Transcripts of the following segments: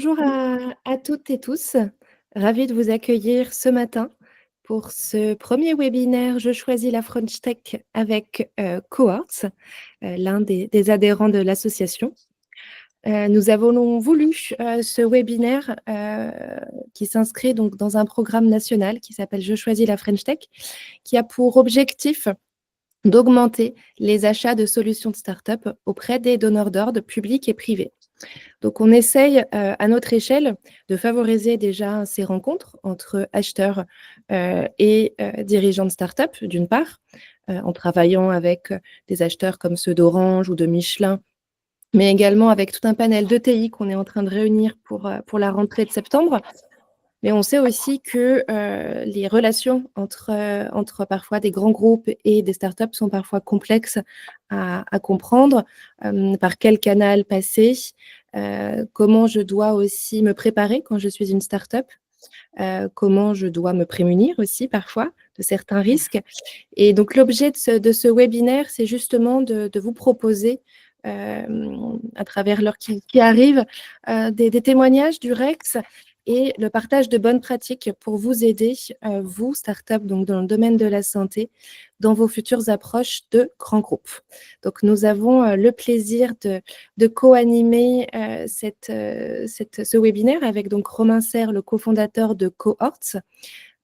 Bonjour à toutes et tous. Ravie de vous accueillir ce matin pour ce premier webinaire «Je choisis la French Tech» avec, Cohorts, l'un des adhérents de l'association. Nous avons voulu, ce webinaire, qui s'inscrit donc dans un programme national qui s'appelle «Je choisis la French Tech», qui a pour objectif d'augmenter les achats de solutions de start-up auprès des donneurs d'ordre publics et privés. Donc on essaye, à notre échelle, de favoriser déjà ces rencontres entre acheteurs, et dirigeants de start-up, d'une part, en travaillant avec, des acheteurs comme ceux d'Orange ou de Michelin, mais également avec tout un panel d'ETI qu'on est en train de réunir pour la rentrée de septembre. Mais on sait aussi que, les relations entre parfois des grands groupes et des startups sont parfois complexes à comprendre. Par quel canal passer? Comment je dois aussi me préparer quand je suis une startup? Comment je dois me prémunir aussi parfois de certains risques? Et donc l'objet de ce webinaire, c'est justement de vous proposer, à travers l'heure qui arrive, des témoignages du Rex et le partage de bonnes pratiques pour vous aider, vous, start-up, donc dans le domaine de la santé, dans vos futures approches de grands groupes. Donc nous avons, le plaisir de co-animer, ce webinaire avec donc Romain Serre, le cofondateur de Cohorts,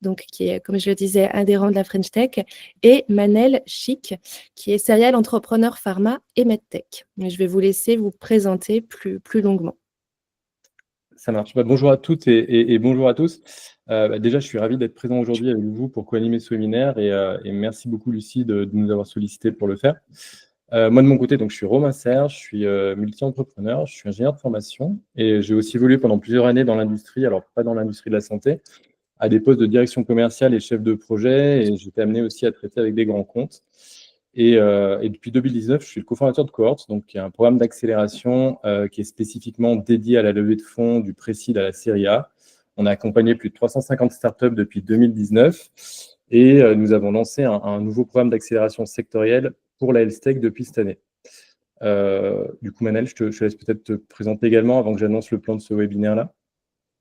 donc qui est, comme je le disais, adhérent de la French Tech, et Manel Chic, qui est serial entrepreneur pharma et medtech. Mais je vais vous laisser vous présenter plus longuement. Ça marche. Bonjour à toutes et bonjour à tous. Déjà, je suis ravi d'être présent aujourd'hui avec vous pour co-animer ce webinaire et merci beaucoup, Lucie, de nous avoir sollicité pour le faire. Moi, de mon côté, donc, je suis Romain Serre, je suis multi-entrepreneur, je suis ingénieur de formation et j'ai aussi évolué pendant plusieurs années dans l'industrie, alors pas dans l'industrie de la santé, à des postes de direction commerciale et chef de projet, et j'étais amené aussi à traiter avec des grands comptes. Et depuis 2019, je suis le cofondateur de Cohorts, donc qui est un programme d'accélération qui est spécifiquement dédié à la levée de fonds du Pré-Seed à la Série A. On a accompagné plus de 350 startups depuis 2019 et nous avons lancé un nouveau programme d'accélération sectorielle pour la health tech depuis cette année. Du coup, Manel, je te laisse peut-être te présenter également avant que j'annonce le plan de ce webinaire-là.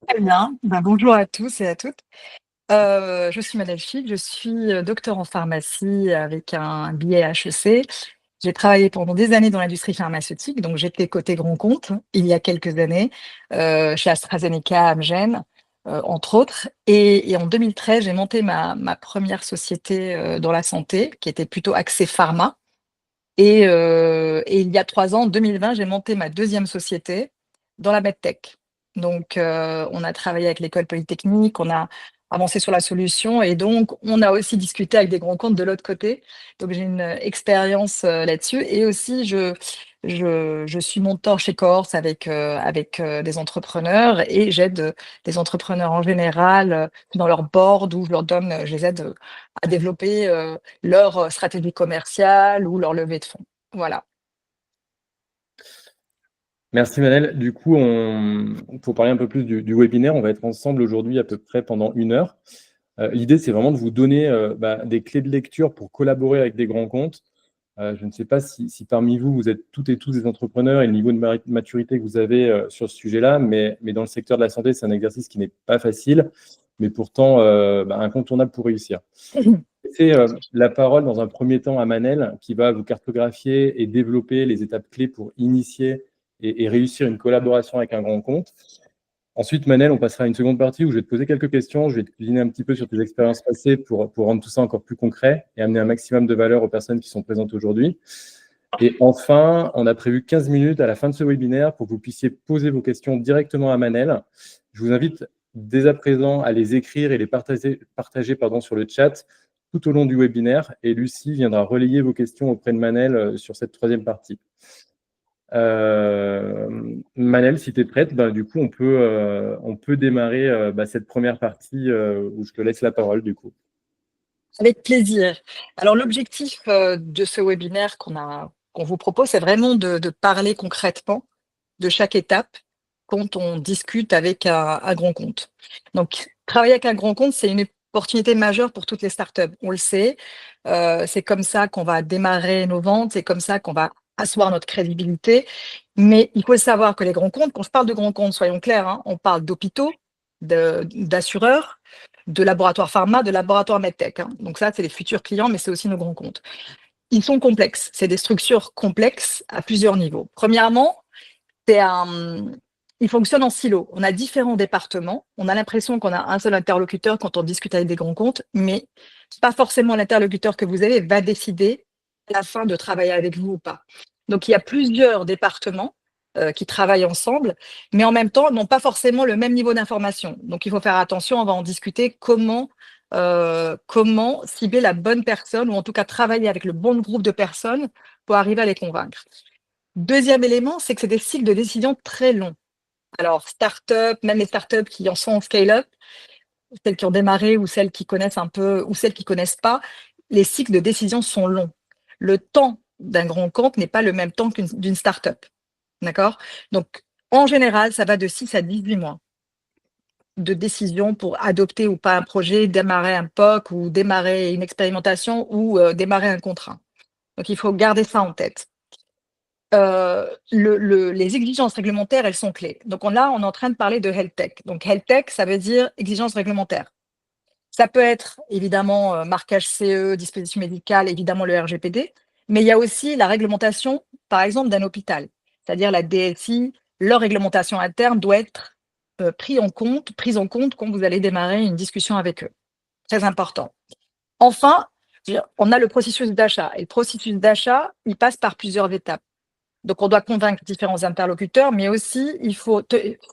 Très bien. Bonjour à tous et à toutes. Je suis Manel Chic, je suis docteur en pharmacie avec un billet HEC. J'ai travaillé pendant des années dans l'industrie pharmaceutique, donc j'étais côté grand compte il y a quelques années, chez AstraZeneca, Amgen, entre autres. Et en 2013, j'ai monté ma première société dans la santé, qui était plutôt axée pharma. Et il y a 3 ans, en 2020, j'ai monté ma deuxième société dans la medtech. Donc, on a travaillé avec l'école polytechnique, on a avancé sur la solution et donc on a aussi discuté avec des grands comptes de l'autre côté. Donc j'ai une expérience là-dessus et aussi je suis mentor chez Cohorts avec des entrepreneurs et j'aide des entrepreneurs en général dans leur board où je les aide à développer leur stratégie commerciale ou leur levée de fonds. Voilà. Merci Manel. Du coup, pour parler un peu plus du webinaire, on va être ensemble aujourd'hui à peu près pendant 1 heure. L'idée, c'est vraiment de vous donner des clés de lecture pour collaborer avec des grands comptes. Je ne sais pas si parmi vous, vous êtes toutes et tous des entrepreneurs et le niveau de maturité que vous avez sur ce sujet-là, mais dans le secteur de la santé, c'est un exercice qui n'est pas facile, mais pourtant incontournable pour réussir. C'est la parole dans un premier temps à Manel, qui va vous cartographier et développer les étapes clés pour initier et réussir une collaboration avec un grand compte. Ensuite, Manel, on passera à une seconde partie où je vais te poser quelques questions. Je vais te cuisiner un petit peu sur tes expériences passées pour rendre tout ça encore plus concret et amener un maximum de valeur aux personnes qui sont présentes aujourd'hui. Et enfin, on a prévu 15 minutes à la fin de ce webinaire pour que vous puissiez poser vos questions directement à Manel. Je vous invite dès à présent à les écrire et les partager sur le chat tout au long du webinaire. Et Lucie viendra relayer vos questions auprès de Manel sur cette troisième partie. Manel, si tu es prête, du coup, on peut démarrer cette première partie où je te laisse la parole, du coup. Avec plaisir. Alors, l'objectif de ce webinaire qu'on vous propose, c'est vraiment de parler concrètement de chaque étape quand on discute avec un grand compte. Donc, travailler avec un grand compte, c'est une opportunité majeure pour toutes les startups. On le sait, c'est comme ça qu'on va démarrer nos ventes, c'est comme ça qu'on va asseoir notre crédibilité. Mais il faut savoir que les grands comptes, quand je parle de grands comptes, soyons clairs, hein, on parle d'hôpitaux, d'assureurs, de laboratoires pharma, de laboratoires medtech. Hein. Donc ça, c'est les futurs clients, mais c'est aussi nos grands comptes. Ils sont complexes. C'est des structures complexes à plusieurs niveaux. Premièrement, ils fonctionnent en silo. On a différents départements. On a l'impression qu'on a un seul interlocuteur quand on discute avec des grands comptes, mais pas forcément l'interlocuteur que vous avez va décider à la fin de travailler avec vous ou pas. Donc, il y a plusieurs départements qui travaillent ensemble, mais en même temps, n'ont pas forcément le même niveau d'information. Donc, il faut faire attention, on va en discuter comment cibler la bonne personne, ou en tout cas travailler avec le bon groupe de personnes pour arriver à les convaincre. Deuxième élément, c'est que c'est des cycles de décision très longs. Alors, start-up, même les start-up qui en sont en scale-up, celles qui ont démarré ou celles qui connaissent un peu ou celles qui connaissent pas, les cycles de décision sont longs. Le temps d'un grand compte n'est pas le même temps d'une start-up. D'accord? Donc, en général, ça va de 6 à 18 mois de décision pour adopter ou pas un projet, démarrer un POC ou démarrer une expérimentation ou démarrer un contrat. Donc, il faut garder ça en tête. Les exigences réglementaires, elles sont clés. Donc là, on est en train de parler de health tech. Donc health tech, ça veut dire exigences réglementaires. Ça peut être évidemment marquage CE, disposition médicale, évidemment le RGPD, mais il y a aussi la réglementation, par exemple, d'un hôpital, c'est-à-dire la DSI. Leur réglementation interne doit être prise en compte quand vous allez démarrer une discussion avec eux. Très important. Enfin, on a le processus d'achat. Et le processus d'achat, il passe par plusieurs étapes. Donc, on doit convaincre différents interlocuteurs, mais aussi, il faut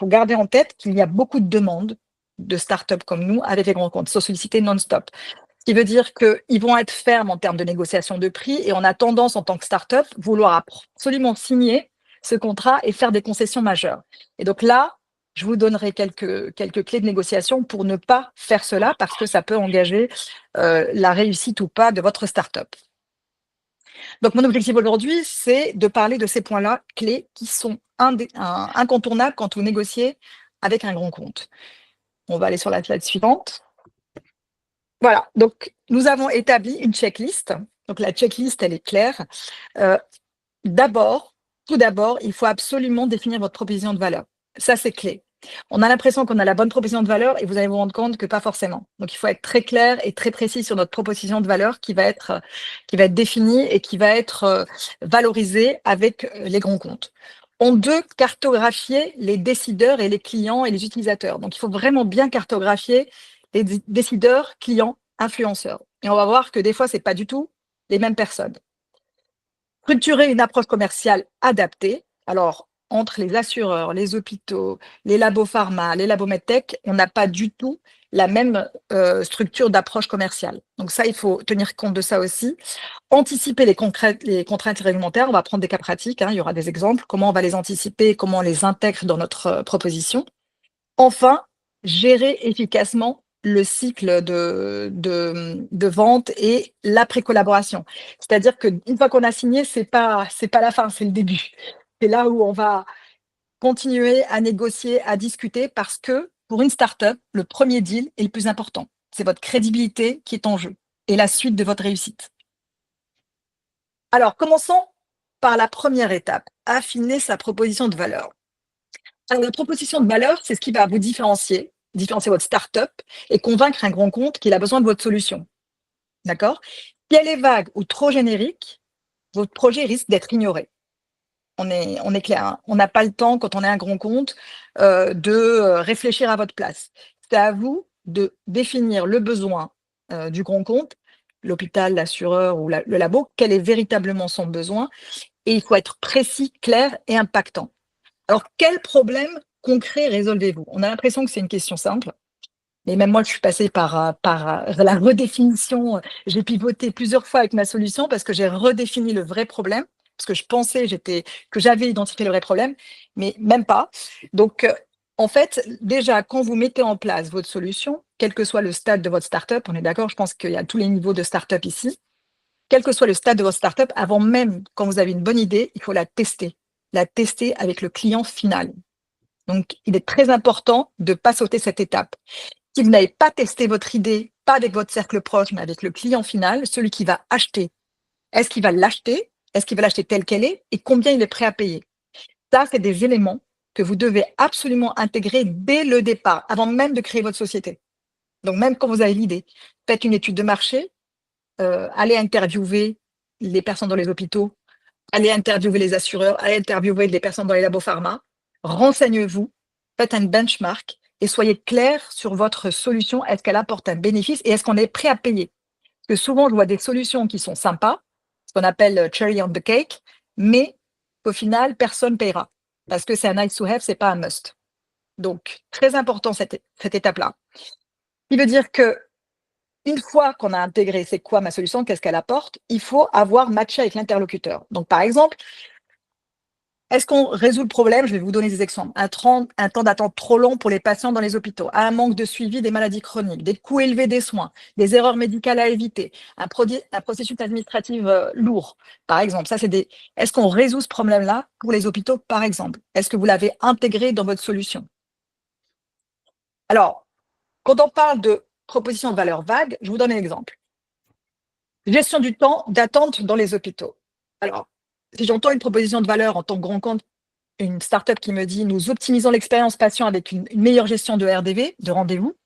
garder en tête qu'il y a beaucoup de demandes de start-up comme nous avec les grands comptes, sont sollicités non-stop. Ce qui veut dire qu'ils vont être fermes en termes de négociation de prix, et on a tendance, en tant que start-up, vouloir absolument signer ce contrat et faire des concessions majeures. Et donc là, je vous donnerai quelques clés de négociation pour ne pas faire cela, parce que ça peut engager la réussite ou pas de votre start-up. Donc, mon objectif aujourd'hui, c'est de parler de ces points-là clés qui sont incontournables quand vous négociez avec un grand compte. On va aller sur la slide suivante. Voilà, donc nous avons établi une checklist. Donc, la checklist, elle est claire. Tout d'abord, il faut absolument définir votre proposition de valeur. Ça, c'est clé. On a l'impression qu'on a la bonne proposition de valeur et vous allez vous rendre compte que pas forcément. Donc, il faut être très clair et très précis sur notre proposition de valeur qui va être définie et qui va être valorisée avec les grands comptes. On doit cartographier les décideurs et les clients et les utilisateurs. Donc, il faut vraiment bien cartographier les décideurs, clients, influenceurs. Et on va voir que des fois, ce n'est pas du tout les mêmes personnes. Structurer une approche commerciale adaptée. Alors, entre les assureurs, les hôpitaux, les labos pharma, les labos medtech, on n'a pas du tout la même structure d'approche commerciale. Donc ça, il faut tenir compte de ça aussi. Anticiper les contraintes réglementaires, on va prendre des cas pratiques, hein, il y aura des exemples, comment on va les anticiper, comment on les intègre dans notre proposition. Enfin, gérer efficacement le cycle de vente et l'après-collaboration. C'est-à-dire qu'une fois qu'on a signé, c'est pas la fin, c'est le début. C'est là où on va continuer à négocier, à discuter, parce que pour une start-up, le premier deal est le plus important. C'est votre crédibilité qui est en jeu et la suite de votre réussite. Alors, commençons par la première étape, affiner sa proposition de valeur. Alors, la proposition de valeur, c'est ce qui va vous différencier votre start-up et convaincre un grand compte qu'il a besoin de votre solution. D'accord? Si elle est vague ou trop générique, votre projet risque d'être ignoré. On est clair, hein. On n'a pas le temps, quand on est un grand compte, de réfléchir à votre place. C'est à vous de définir le besoin du grand compte, l'hôpital, l'assureur ou le labo, quel est véritablement son besoin, et il faut être précis, clair et impactant. Alors, quel problème concret résolvez-vous? On a l'impression que c'est une question simple, mais même moi, je suis passée par la redéfinition. J'ai pivoté plusieurs fois avec ma solution parce que j'ai redéfini le vrai problème, parce que je pensais que j'avais identifié le vrai problème, mais même pas. Donc, en fait, déjà, quand vous mettez en place votre solution, quel que soit le stade de votre startup, on est d'accord, je pense qu'il y a tous les niveaux de startup ici, quel que soit le stade de votre startup, avant même, quand vous avez une bonne idée, il faut la tester avec le client final. Donc, il est très important de ne pas sauter cette étape. Si vous n'avez pas testé votre idée, pas avec votre cercle proche, mais avec le client final, celui qui va acheter, est-ce qu'il va l'acheter? Est-ce qu'il va l'acheter telle qu'elle est? Et combien il est prêt à payer? Ça, c'est des éléments que vous devez absolument intégrer dès le départ, avant même de créer votre société. Donc, même quand vous avez l'idée, faites une étude de marché, allez interviewer les personnes dans les hôpitaux, allez interviewer les assureurs, allez interviewer les personnes dans les labos pharma, renseignez-vous, faites un benchmark et soyez clair sur votre solution. Est-ce qu'elle apporte un bénéfice et est-ce qu'on est prêt à payer? Parce que souvent, je vois des solutions qui sont sympas, ce qu'on appelle cherry on the cake, mais au final, personne ne payera parce que c'est un nice to have, c'est pas un must. Donc, très important cette étape-là. Ce qui veut dire que une fois qu'on a intégré c'est quoi ma solution, qu'est-ce qu'elle apporte, il faut avoir matché avec l'interlocuteur. Donc, par exemple, est-ce qu'on résout le problème? Je vais vous donner des exemples. Un temps d'attente trop long pour les patients dans les hôpitaux, un manque de suivi des maladies chroniques, des coûts élevés des soins, des erreurs médicales à éviter, un processus administratif lourd, par exemple. Ça, Est-ce qu'on résout ce problème-là pour les hôpitaux, par exemple? Est-ce que vous l'avez intégré dans votre solution? Alors, quand on parle de proposition de valeur vague, je vous donne un exemple. Gestion du temps d'attente dans les hôpitaux. Alors, si j'entends une proposition de valeur en tant que grand compte, une start-up qui me dit nous optimisons l'expérience patient avec une meilleure gestion de RDV, de rendez-vous,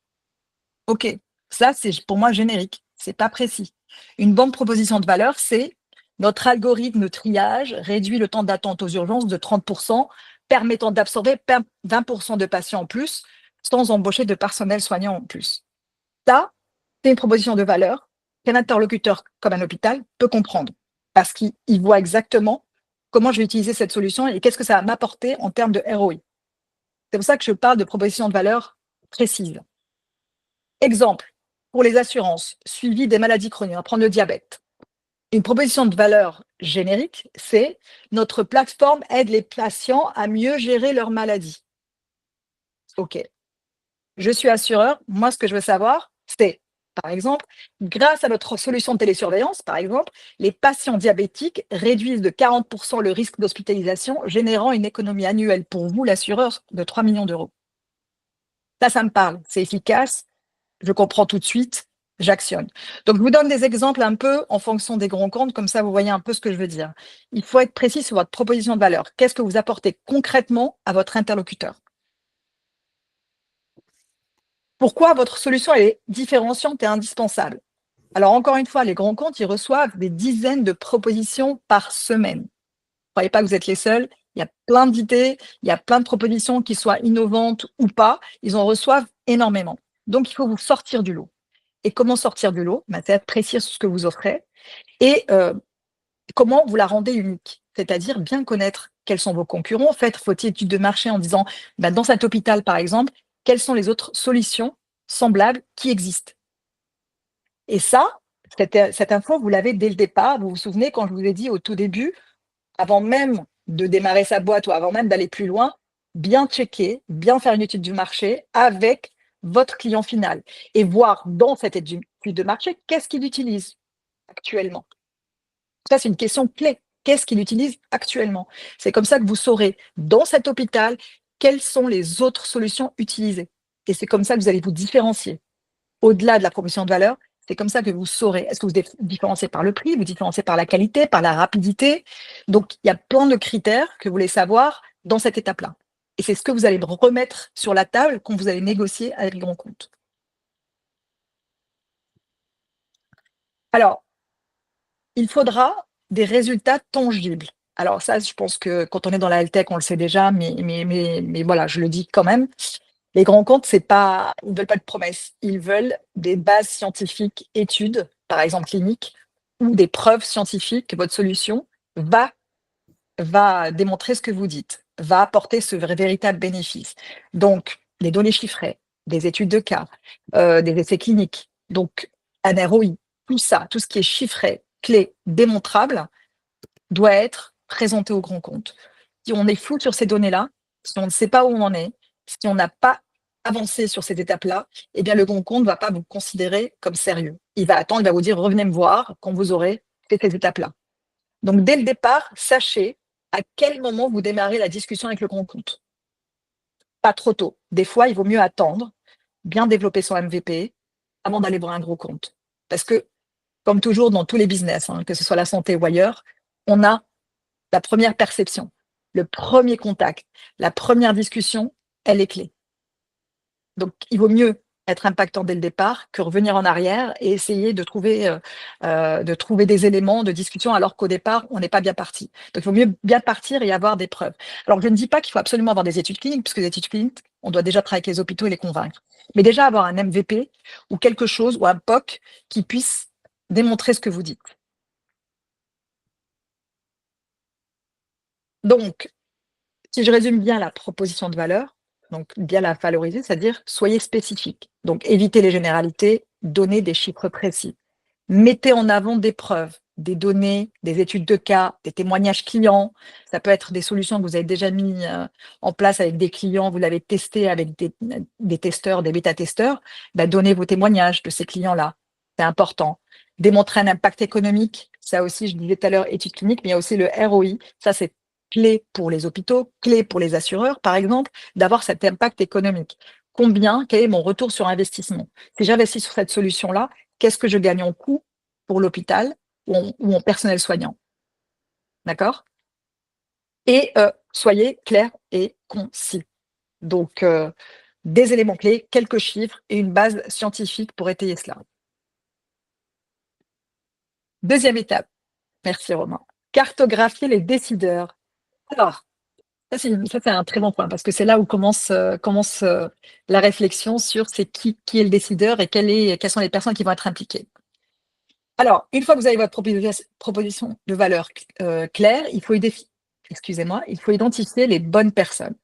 ok, ça c'est pour moi générique, c'est pas précis. Une bonne proposition de valeur, c'est notre algorithme de triage réduit le temps d'attente aux urgences de 30%, permettant d'absorber 20% de patients en plus, sans embaucher de personnel soignant en plus. Ça, c'est une proposition de valeur qu'un interlocuteur comme un hôpital peut comprendre parce qu'il voit exactement comment je vais utiliser cette solution et qu'est-ce que ça va m'apporter en termes de ROI. C'est pour ça que je parle de proposition de valeur précise. Exemple, pour les assurances, suivi des maladies chroniques, on va prendre le diabète. Une proposition de valeur générique, c'est notre plateforme aide les patients à mieux gérer leur maladie. OK. Je suis assureur, moi ce que je veux savoir, c'est par exemple, grâce à notre solution de télésurveillance, par exemple, les patients diabétiques réduisent de 40% le risque d'hospitalisation, générant une économie annuelle pour vous, l'assureur, de 3 millions d'euros. Ça me parle, c'est efficace, je comprends tout de suite, j'actionne. Donc, je vous donne des exemples un peu en fonction des grands comptes, comme ça vous voyez un peu ce que je veux dire. Il faut être précis sur votre proposition de valeur. Qu'est-ce que vous apportez concrètement à votre interlocuteur? Pourquoi votre solution est différenciante et indispensable? Alors, encore une fois, les grands comptes, ils reçoivent des dizaines de propositions par semaine. Ne croyez pas que vous êtes les seuls. Il y a plein d'idées, il y a plein de propositions qui soient innovantes ou pas. Ils en reçoivent énormément. Donc, il faut vous sortir du lot. Et comment sortir du lot? C'est être précis sur ce que vous offrez et comment vous la rendez unique. C'est-à-dire bien connaître quels sont vos concurrents. Faites votre étude de marché en disant, dans cet hôpital, par exemple, quelles sont les autres solutions semblables qui existent. Et ça, cette info, vous l'avez dès le départ. Vous vous souvenez quand je vous ai dit au tout début, avant même de démarrer sa boîte ou avant même d'aller plus loin, bien checker, bien faire une étude du marché avec votre client final et voir dans cette étude de marché qu'est-ce qu'il utilise actuellement. Ça, c'est une question clé. Qu'est-ce qu'il utilise actuellement? C'est comme ça que vous saurez dans cet hôpital quelles sont les autres solutions utilisées. Et c'est comme ça que vous allez vous différencier. Au-delà de la proposition de valeur, c'est comme ça que vous saurez. Est-ce que vous différenciez par le prix, vous différenciez par la qualité, par la rapidité? Donc, il y a plein de critères que vous voulez savoir dans cette étape-là. Et c'est ce que vous allez remettre sur la table quand vous allez négocier avec les grands comptes. Alors, il faudra des résultats tangibles. Alors ça, je pense que quand on est dans la health tech, on le sait déjà, mais voilà, je le dis quand même. Les grands comptes, ils ne veulent pas de promesses. Ils veulent des bases scientifiques, études, par exemple cliniques, ou des preuves scientifiques que votre solution va démontrer ce que vous dites, va apporter ce véritable bénéfice. Donc, des données chiffrées, des études de cas, des essais cliniques, donc un ROI, tout ça, tout ce qui est chiffré, clé, démontrable, doit être présenté au grand compte. Si on est flou sur ces données-là, si on ne sait pas où on en est, si on n'a pas avancé sur cette étape-là, eh bien le grand compte ne va pas vous considérer comme sérieux. Il va attendre, il va vous dire revenez me voir quand vous aurez fait cette étape-là. Donc dès le départ, sachez à quel moment vous démarrez la discussion avec le grand compte. Pas trop tôt. Des fois, il vaut mieux attendre, bien développer son MVP avant d'aller voir un gros compte. Parce que, comme toujours dans tous les business, que ce soit la santé ou ailleurs, on a la première perception. le premier contact, la première discussion, elle est clé. Donc, il vaut mieux être impactant dès le départ que revenir en arrière et essayer de trouver des éléments de discussion alors qu'au départ, on n'est pas bien parti. Donc, il vaut mieux bien partir et avoir des preuves. Alors, je ne dis pas qu'il faut absolument avoir des études cliniques, puisque les études cliniques, on doit déjà travailler avec les hôpitaux et les convaincre. Mais déjà avoir un MVP ou quelque chose, ou un POC qui puisse démontrer ce que vous dites. Donc, si je résume bien la proposition de valeur, donc bien la valoriser, c'est-à-dire soyez spécifique. Donc, évitez les généralités, donnez des chiffres précis. Mettez en avant des preuves, des données, des études de cas, des témoignages clients. Ça peut être des solutions que vous avez déjà mis en place avec des clients, vous l'avez testé avec des testeurs, des bêta-testeurs. Ben, donnez vos témoignages de ces clients-là. C'est important. Démontrer un impact économique. Ça aussi, je disais tout à l'heure, études cliniques, mais il y a aussi le ROI. Ça, c'est clé pour les hôpitaux, clé pour les assureurs, par exemple, d'avoir cet impact économique. Quel est mon retour sur investissement? Si j'investis sur cette solution-là, qu'est-ce que je gagne en coût pour l'hôpital ou en personnel soignant? D'accord? Et soyez clair et concis. Donc, des éléments clés, quelques chiffres et une base scientifique pour étayer cela. Deuxième étape. Merci Romain. Cartographier les décideurs. Alors, ça c'est un très bon point parce que c'est là où commence la réflexion sur c'est qui est le décideur et quelles sont les personnes qui vont être impliquées. Alors, une fois que vous avez votre proposition de valeur claire, il faut identifier les bonnes personnes.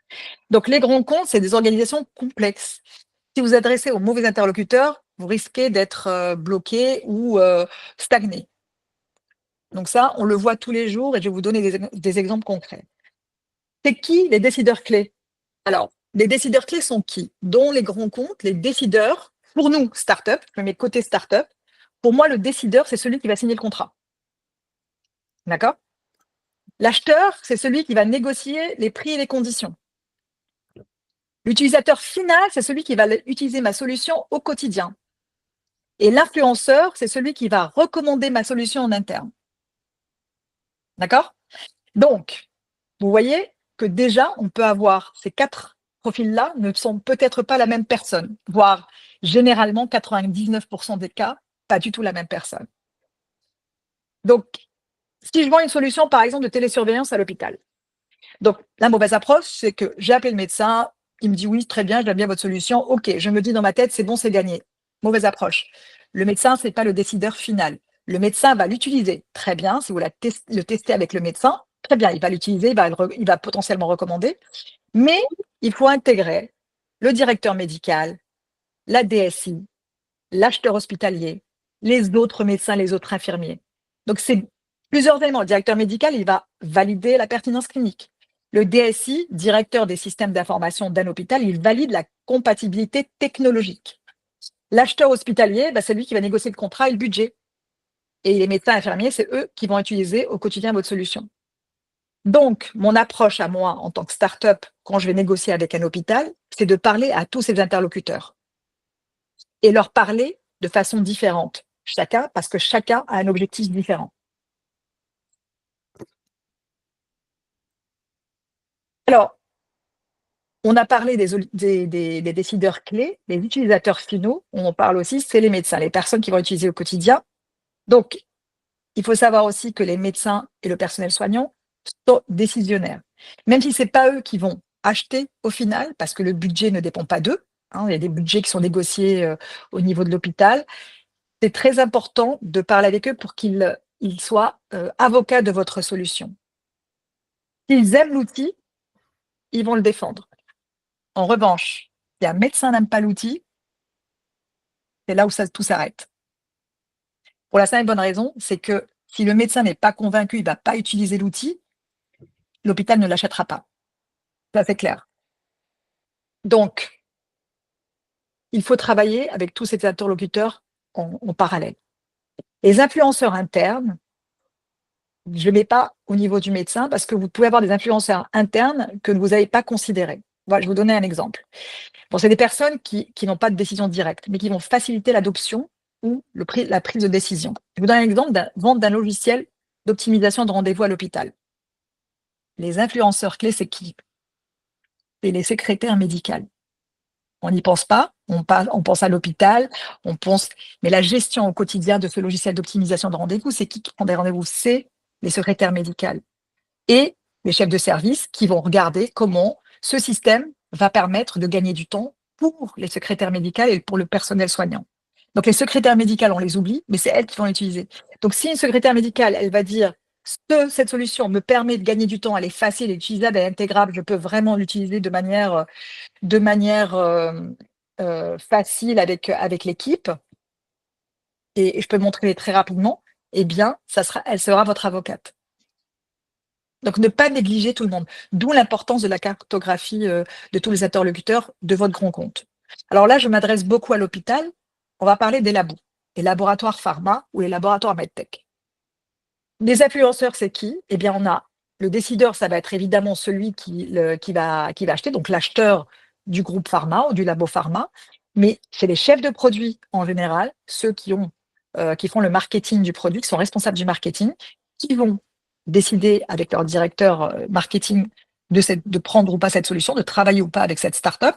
Donc, les grands comptes, c'est des organisations complexes. Si vous adressez aux mauvais interlocuteurs, vous risquez d'être bloqué ou stagné. Donc ça, on le voit tous les jours et je vais vous donner des exemples concrets. C'est qui les décideurs clés? Alors, les décideurs clés sont qui? Dont les grands comptes, les décideurs, pour nous, start-up, je mets côté start-up, pour moi, le décideur, c'est celui qui va signer le contrat. D'accord? L'acheteur, c'est celui qui va négocier les prix et les conditions. L'utilisateur final, c'est celui qui va utiliser ma solution au quotidien. Et l'influenceur, c'est celui qui va recommander ma solution en interne. D'accord? Donc, vous voyez que déjà, on peut avoir ces 4 profils-là ne sont peut-être pas la même personne, voire généralement 99% des cas, pas du tout la même personne. Donc, si je vends une solution, par exemple, de télésurveillance à l'hôpital, donc la mauvaise approche, c'est que j'ai appelé le médecin, il me dit oui, très bien, j'aime bien votre solution, ok, je me dis dans ma tête, c'est bon, c'est gagné. Mauvaise approche. Le médecin, ce n'est pas le décideur final. Le médecin va l'utiliser, très bien, si vous le testez avec le médecin, très bien, il va l'utiliser, il va potentiellement recommander, mais il faut intégrer le directeur médical, la DSI, l'acheteur hospitalier, les autres médecins, les autres infirmiers. Donc, c'est plusieurs éléments. Le directeur médical, il va valider la pertinence clinique. Le DSI, directeur des systèmes d'information d'un hôpital, il valide la compatibilité technologique. L'acheteur hospitalier, c'est lui qui va négocier le contrat et le budget. Et les médecins infirmiers, c'est eux qui vont utiliser au quotidien votre solution. Donc, mon approche à moi, en tant que start-up, quand je vais négocier avec un hôpital, c'est de parler à tous ces interlocuteurs et leur parler de façon différente, parce que chacun a un objectif différent. Alors, on a parlé des décideurs clés, les utilisateurs finaux, on parle aussi, c'est les médecins, les personnes qui vont utiliser au quotidien. Donc, il faut savoir aussi que les médecins et le personnel soignant sont décisionnaires. Même si ce n'est pas eux qui vont acheter au final, parce que le budget ne dépend pas d'eux, il y a des budgets qui sont négociés au niveau de l'hôpital, c'est très important de parler avec eux pour qu'ils soient avocats de votre solution. S'ils aiment l'outil, ils vont le défendre. En revanche, si un médecin n'aime pas l'outil, c'est là où tout s'arrête. Pour la simple et bonne raison, c'est que si le médecin n'est pas convaincu, il ne va pas utiliser l'outil, l'hôpital ne l'achètera pas. Ça, c'est clair. Donc, il faut travailler avec tous ces interlocuteurs en parallèle. Les influenceurs internes, je ne les mets pas au niveau du médecin parce que vous pouvez avoir des influenceurs internes que vous n'avez pas considérés. Voilà, je vais vous donner un exemple. Bon, c'est des personnes qui n'ont pas de décision directe, mais qui vont faciliter l'adoption ou la prise de décision. Je vous donne un exemple vente d'un logiciel d'optimisation de rendez-vous à l'hôpital. les influenceurs clés, c'est qui? C'est les secrétaires médicales. On n'y pense pas, on pense à l'hôpital, mais la gestion au quotidien de ce logiciel d'optimisation de rendez-vous, c'est qui prend des rendez-vous? C'est les secrétaires médicales et les chefs de service qui vont regarder comment ce système va permettre de gagner du temps pour les secrétaires médicales et pour le personnel soignant. Donc les secrétaires médicales, on les oublie, mais c'est elles qui vont l'utiliser. Donc si une secrétaire médicale, elle va dire cette solution me permet de gagner du temps, elle est facile, elle est utilisable, elle est intégrable, je peux vraiment l'utiliser de manière facile avec l'équipe, et je peux montrer très rapidement, eh bien, elle sera votre avocate. Donc, ne pas négliger tout le monde. D'où l'importance de la cartographie de tous les interlocuteurs de votre grand compte. Alors là, je m'adresse beaucoup à l'hôpital. On va parler des labos, les laboratoires pharma ou les laboratoires medtech. Les influenceurs, c'est qui? Eh bien, on a le décideur, ça va être évidemment celui qui va acheter, donc l'acheteur du groupe pharma ou du labo pharma, mais c'est les chefs de produits en général, ceux qui font le marketing du produit, qui sont responsables du marketing, qui vont décider avec leur directeur marketing de prendre ou pas cette solution, de travailler ou pas avec cette start-up.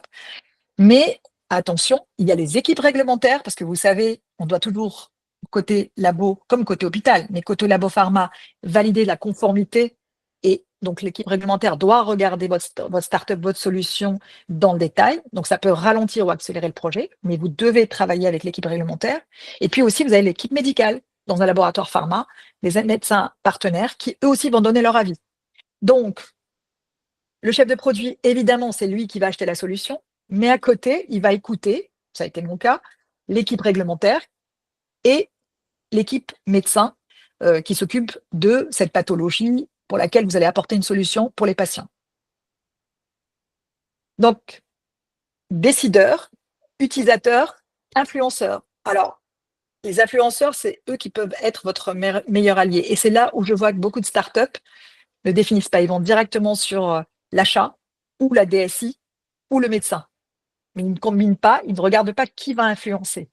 Mais attention, il y a les équipes réglementaires, parce que vous savez, on doit toujours, côté labo comme côté hôpital, mais côté labo pharma, valider la conformité. Et donc, l'équipe réglementaire doit regarder votre start-up, votre solution dans le détail. Donc, ça peut ralentir ou accélérer le projet, mais vous devez travailler avec l'équipe réglementaire. Et puis aussi, vous avez l'équipe médicale dans un laboratoire pharma, les médecins partenaires qui, eux aussi, vont donner leur avis. Donc, le chef de produit, évidemment, c'est lui qui va acheter la solution, mais à côté, il va écouter, ça a été mon cas, l'équipe réglementaire et l'équipe médecin qui s'occupe de cette pathologie pour laquelle vous allez apporter une solution pour les patients. Donc, décideurs, utilisateurs, influenceurs. Alors, les influenceurs, c'est eux qui peuvent être votre meilleur allié. Et c'est là où je vois que beaucoup de startups ne définissent pas. Ils vont directement sur l'achat ou la DSI ou le médecin. Mais ils ne combinent pas, ils ne regardent pas qui va influencer,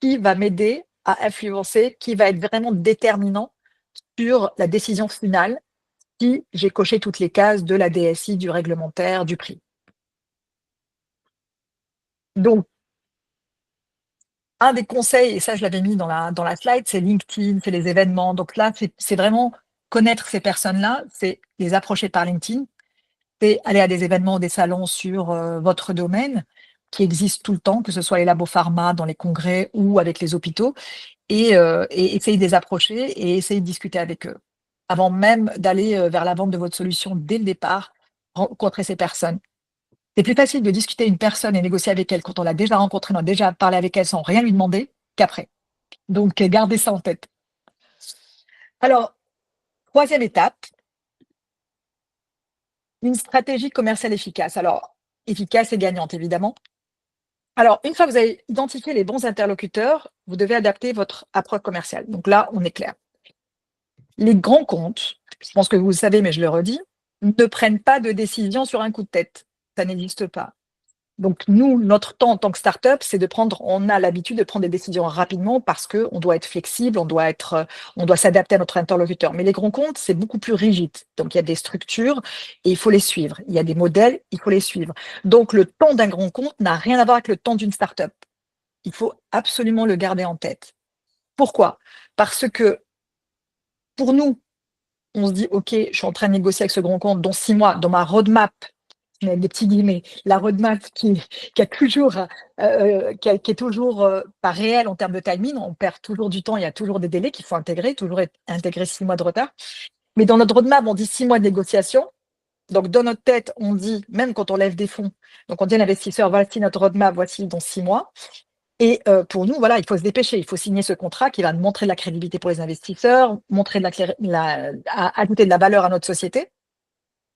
qui va m'aider à influencer, qui va être vraiment déterminant sur la décision finale si j'ai coché toutes les cases de la DSI, du réglementaire, du prix. Donc, un des conseils, et ça je l'avais mis dans la slide, c'est LinkedIn, c'est les événements. Donc là, c'est vraiment connaître ces personnes-là, c'est les approcher par LinkedIn, c'est aller à des événements, des salons sur votre domaine qui existent tout le temps, que ce soit les labos pharma, dans les congrès ou avec les hôpitaux, et essayer de les approcher et essayer de discuter avec eux. Avant même d'aller vers la vente de votre solution dès le départ, rencontrer ces personnes. C'est plus facile de discuter avec une personne et négocier avec elle quand on l'a déjà rencontrée, on a déjà parlé avec elle sans rien lui demander, qu'après. Donc, gardez ça en tête. Alors, troisième étape, une stratégie commerciale efficace. Alors, efficace et gagnante, évidemment. Alors, une fois que vous avez identifié les bons interlocuteurs, vous devez adapter votre approche commerciale. Donc là, on est clair. Les grands comptes, je pense que vous le savez, mais je le redis, ne prennent pas de décision sur un coup de tête. Ça n'existe pas. Donc, nous, notre temps en tant que start-up, on a l'habitude de prendre des décisions rapidement parce qu'on doit être flexible, on doit s'adapter à notre interlocuteur. Mais les grands comptes, c'est beaucoup plus rigide. Donc, il y a des structures et il faut les suivre. Il y a des modèles, il faut les suivre. Donc, le temps d'un grand compte n'a rien à voir avec le temps d'une start-up. Il faut absolument le garder en tête. Pourquoi? Parce que pour nous, on se dit, OK, je suis en train de négocier avec ce grand compte dans 6 mois, dans ma roadmap, je mets des petits guillemets, la roadmap qui est toujours pas réelle en termes de timing, on perd toujours du temps, il y a toujours des délais qu'il faut intégrer, toujours intégrer 6 mois de retard. Mais dans notre roadmap, on dit 6 mois de négociation. Donc, dans notre tête, on dit, même quand on lève des fonds, donc on dit à l'investisseur, voici notre roadmap, voici dans 6 mois. Et pour nous, voilà, il faut se dépêcher, il faut signer ce contrat qui va montrer de la crédibilité pour les investisseurs, montrer ajouter de la valeur à notre société.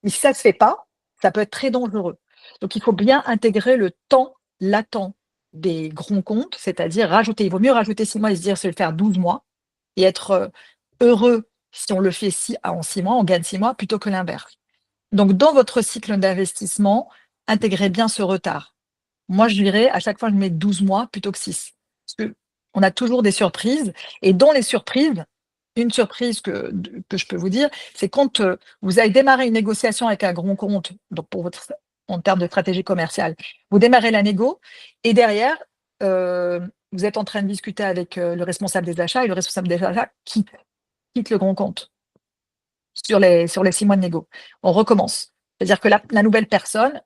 Mais si ça ne se fait pas, ça peut être très dangereux. Donc, il faut bien intégrer le temps latent des grands comptes, c'est-à-dire il vaut mieux rajouter 6 mois et se dire, je vais le faire 12 mois et être heureux si on le fait en 6 mois, on gagne 6 mois plutôt que l'inverse. Donc, dans votre cycle d'investissement, intégrez bien ce retard. Moi, je dirais, à chaque fois, je mets 12 mois plutôt que 6. Parce qu'on a toujours des surprises. Et dans les surprises, une surprise que je peux vous dire, c'est quand vous avez démarré une négociation avec un grand compte, donc en termes de stratégie commerciale, vous démarrez la négo et derrière, vous êtes en train de discuter avec le responsable des achats et le responsable des achats quitte le grand compte sur les 6 mois de négo. On recommence. C'est-à-dire que la nouvelle personne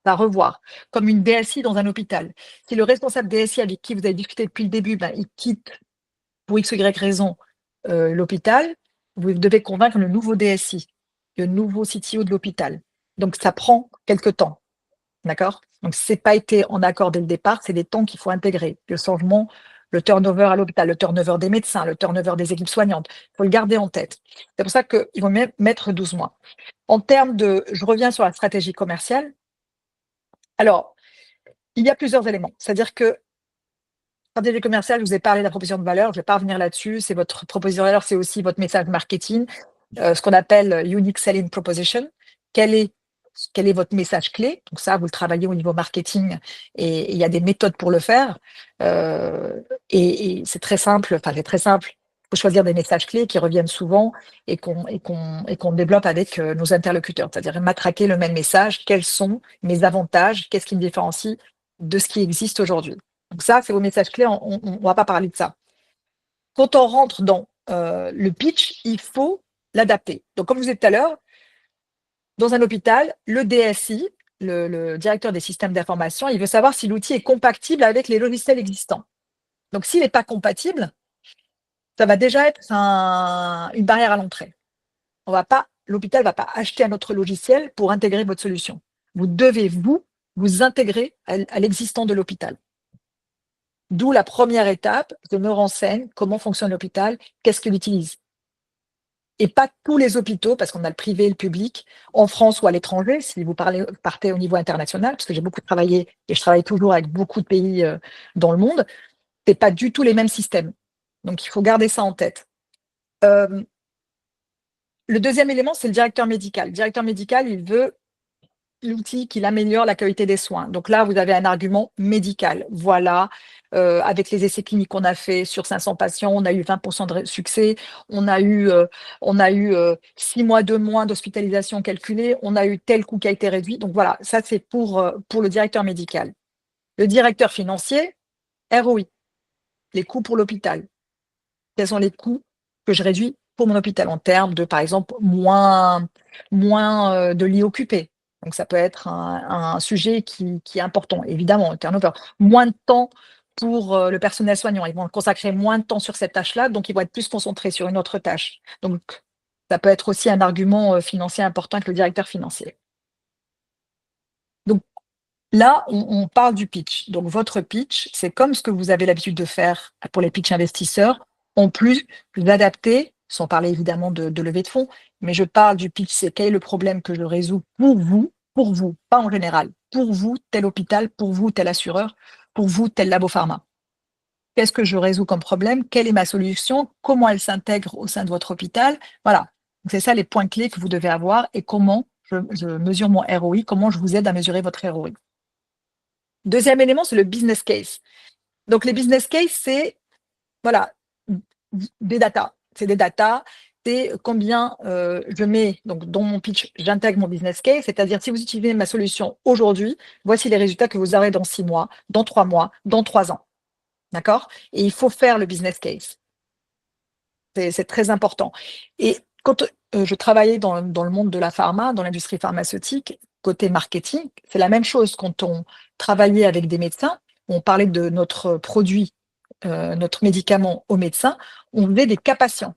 va revoir, comme une DSI dans un hôpital. Si le responsable DSI avec qui vous avez discuté depuis le début, il quitte pour X ou Y raison l'hôpital, vous devez convaincre le nouveau DSI, le nouveau CTO de l'hôpital. Donc, ça prend quelque temps. D'accord? Donc, ce n'est pas été en accord dès le départ, c'est des temps qu'il faut intégrer. Le changement, le turnover à l'hôpital, le turnover des médecins, le turnover des équipes soignantes. Il faut le garder en tête. C'est pour ça qu'il faut même mettre 12 mois. En termes je reviens sur la stratégie commerciale. Alors, il y a plusieurs éléments. C'est-à-dire que stratégie commerciale, je vous ai parlé de la proposition de valeur, je ne vais pas revenir là-dessus. C'est votre proposition de valeur, c'est aussi votre message marketing, ce qu'on appelle Unique Selling Proposition. Quel est votre message clé? Donc ça, vous le travaillez au niveau marketing et il y a des méthodes pour le faire. Et c'est très simple, enfin c'est très simple. Il faut choisir des messages clés qui reviennent souvent et qu'on développe avec nos interlocuteurs. C'est-à-dire matraquer le même message. Quels sont mes avantages? Qu'est-ce qui me différencie de ce qui existe aujourd'hui? Donc ça, c'est vos messages clés, on ne va pas parler de ça. Quand on rentre dans le pitch, il faut l'adapter. Donc comme je vous disais tout à l'heure, dans un hôpital, le DSI, le directeur des systèmes d'information, il veut savoir si l'outil est compatible avec les logiciels existants. Donc s'il n'est pas compatible, ça va déjà être une barrière à l'entrée. L'hôpital ne va pas acheter un autre logiciel pour intégrer votre solution. Vous devez vous intégrer à l'existant de l'hôpital. D'où la première étape, je me renseigne comment fonctionne l'hôpital, qu'est-ce qu'il utilise. Et pas tous les hôpitaux, parce qu'on a le privé et le public, en France ou à l'étranger, si vous partez au niveau international, parce que j'ai beaucoup travaillé et je travaille toujours avec beaucoup de pays dans le monde, ce n'est pas du tout les mêmes systèmes. Donc, il faut garder ça en tête. Le deuxième élément, c'est le directeur médical. Le directeur médical, il veut l'outil qui améliore la qualité des soins. Donc là, vous avez un argument médical. Voilà, avec les essais cliniques qu'on a fait sur 500 patients, on a eu 20% de succès, on a eu 6 mois de moins d'hospitalisation calculée, on a eu tel coût qui a été réduit. Donc voilà, ça c'est pour le directeur médical. Le directeur financier, ROI, les coûts pour l'hôpital. Quels sont les coûts que je réduis pour mon hôpital en termes de, par exemple, moins de lits occupés. Donc, ça peut être un sujet qui est important, évidemment, le turnover. Moins de temps pour le personnel soignant. Ils vont consacrer moins de temps sur cette tâche-là, donc ils vont être plus concentrés sur une autre tâche. Donc, ça peut être aussi un argument financier important avec le directeur financier. Donc, là, on parle du pitch. Donc, votre pitch, c'est comme ce que vous avez l'habitude de faire pour les pitchs investisseurs, en plus d'adapter, sans parler évidemment de levée de fonds, mais je parle du pitch, c'est quel est le problème que je résous pour vous, pas en général, pour vous, tel hôpital, pour vous, tel assureur, pour vous, tel labo pharma. Qu'est-ce que je résous comme problème? Quelle est ma solution? Comment elle s'intègre au sein de votre hôpital? Voilà. C'est ça les points clés que vous devez avoir et comment je mesure mon ROI, comment je vous aide à mesurer votre ROI. Deuxième élément, c'est le business case. Donc, les business case, c'est voilà, des data. C'est des data, c'est combien je mets, donc dans mon pitch, j'intègre mon business case, c'est-à-dire si vous utilisez ma solution aujourd'hui, voici les résultats que vous aurez dans 6 mois, dans 3 mois, dans 3 ans. D'accord? Et il faut faire le business case. C'est très important. Et quand je travaillais dans le monde de la pharma, dans l'industrie pharmaceutique, côté marketing, c'est la même chose. Quand on travaillait avec des médecins, on parlait de notre produit, notre médicament aux médecins, on faisait des cas patients.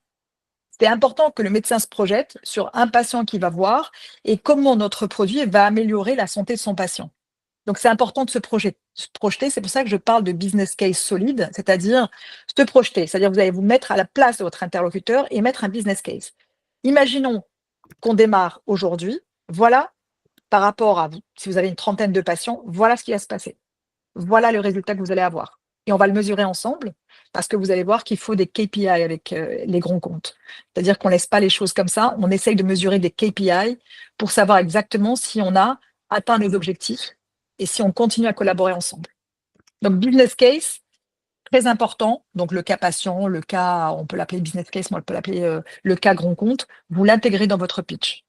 C'est important que le médecin se projette sur un patient qu'il va voir et comment notre produit va améliorer la santé de son patient. Donc, c'est important de se projeter. C'est pour ça que je parle de business case solide, c'est-à-dire se projeter. C'est-à-dire que vous allez vous mettre à la place de votre interlocuteur et mettre un business case. Imaginons qu'on démarre aujourd'hui. Voilà, par rapport à vous, si vous avez une trentaine de patients, voilà ce qui va se passer. Voilà le résultat que vous allez avoir. Et on va le mesurer ensemble parce que vous allez voir qu'il faut des KPI avec les grands comptes. C'est-à-dire qu'on ne laisse pas les choses comme ça. On essaye de mesurer des KPI pour savoir exactement si on a atteint nos objectifs et si on continue à collaborer ensemble. Donc, business case, très important, donc le cas patient, le cas, on peut l'appeler business case, moi on peut l'appeler le cas grand compte, vous l'intégrez dans votre pitch.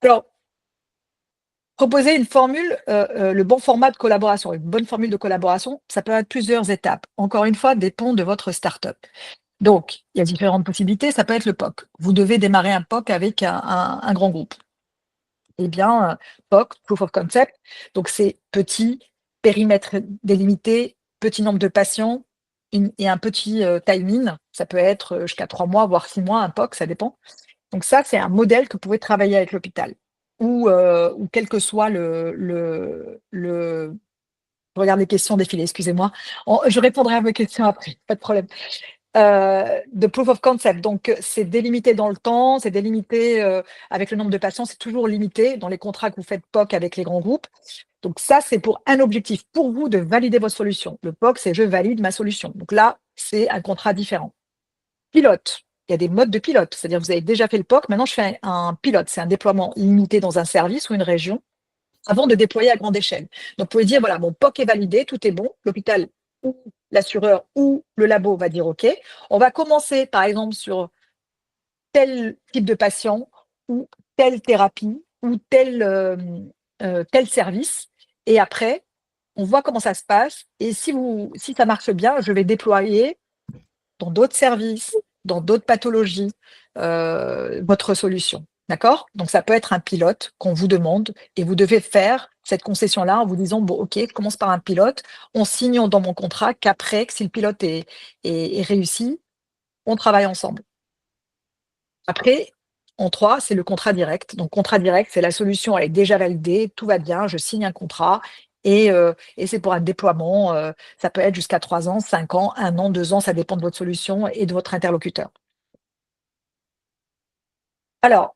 Alors, proposer une formule, le bon format de collaboration, une bonne formule de collaboration, ça peut être plusieurs étapes. Encore une fois, dépend de votre startup. Donc, il y a différentes possibilités, ça peut être le POC. Vous devez démarrer un POC avec un grand groupe. Eh bien, POC, Proof of Concept, donc c'est petit, périmètre délimité, petit nombre de patients et un petit timing. Ça peut être jusqu'à 3 mois, voire 6 mois, un POC, ça dépend. Donc ça, c'est un modèle que vous pouvez travailler avec l'hôpital ou quel que soit je regarde les questions défiler, excusez-moi. Je répondrai à vos questions après, pas de problème. De proof of concept, donc c'est délimité dans le temps, c'est délimité avec le nombre de patients, c'est toujours limité dans les contrats que vous faites POC avec les grands groupes. Donc ça, c'est pour un objectif, pour vous de valider votre solution. Le POC, c'est je valide ma solution. Donc là, c'est un contrat différent. Pilote. Il y a des modes de pilote, c'est-à-dire vous avez déjà fait le POC, maintenant je fais un pilote, c'est un déploiement limité dans un service ou une région avant de déployer à grande échelle. Donc vous pouvez dire, voilà, mon POC est validé, tout est bon, l'hôpital ou l'assureur ou le labo va dire OK. On va commencer par exemple sur tel type de patient ou telle thérapie ou tel service et après, on voit comment ça se passe et si ça marche bien, je vais déployer dans d'autres services, dans d'autres pathologies, votre solution. D'accord? Donc, ça peut être un pilote qu'on vous demande et vous devez faire cette concession-là en vous disant, bon, OK, je commence par un pilote, on signe dans mon contrat qu'après, que si le pilote est réussi, on travaille ensemble. Après, en 3, c'est le contrat direct. Donc, contrat direct, c'est la solution, elle est déjà validée, tout va bien, je signe un contrat et c'est pour un déploiement. Ça peut être jusqu'à 3 ans, 5 ans, 1 an, 2 ans, ça dépend de votre solution et de votre interlocuteur. Alors,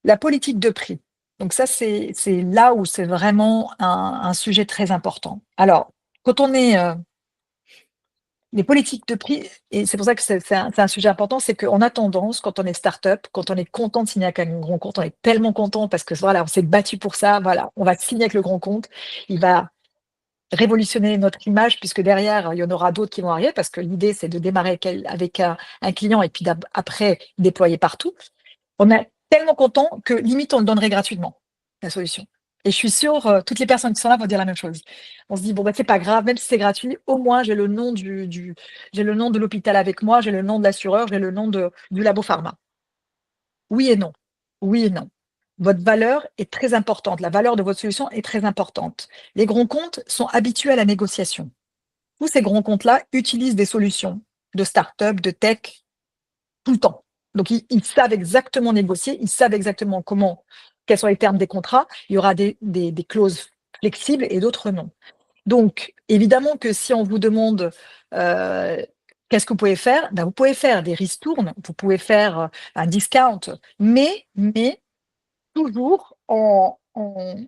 la politique de prix. Donc ça, c'est là où c'est vraiment un sujet très important. Alors, quand on est les politiques de prix, et c'est pour ça que c'est un sujet important, c'est qu'on a tendance, quand on est start-up, quand on est content de signer avec un grand compte, on est tellement content parce que voilà, on s'est battu pour ça, voilà, on va signer avec le grand compte, il va révolutionner notre image puisque derrière, il y en aura d'autres qui vont arriver parce que l'idée, c'est de démarrer avec un client et puis après déployer partout. On est tellement content que limite, on le donnerait gratuitement, la solution. Et je suis sûre, toutes les personnes qui sont là vont dire la même chose. On se dit, bon, bah, c'est pas grave, même si c'est gratuit, au moins, j'ai le nom j'ai le nom de l'hôpital avec moi, j'ai le nom de l'assureur, j'ai le nom du labo pharma. Oui et non. Oui et non. Votre valeur est très importante. La valeur de votre solution est très importante. Les grands comptes sont habitués à la négociation. Tous ces grands comptes-là utilisent des solutions de start-up, de tech, tout le temps. Donc, ils savent exactement négocier, ils savent exactement quels sont les termes des contrats. Il y aura des clauses flexibles et d'autres non. Donc, évidemment que si on vous demande qu'est-ce que vous pouvez faire, ben, vous pouvez faire des ristournes, vous pouvez faire un discount, mais toujours en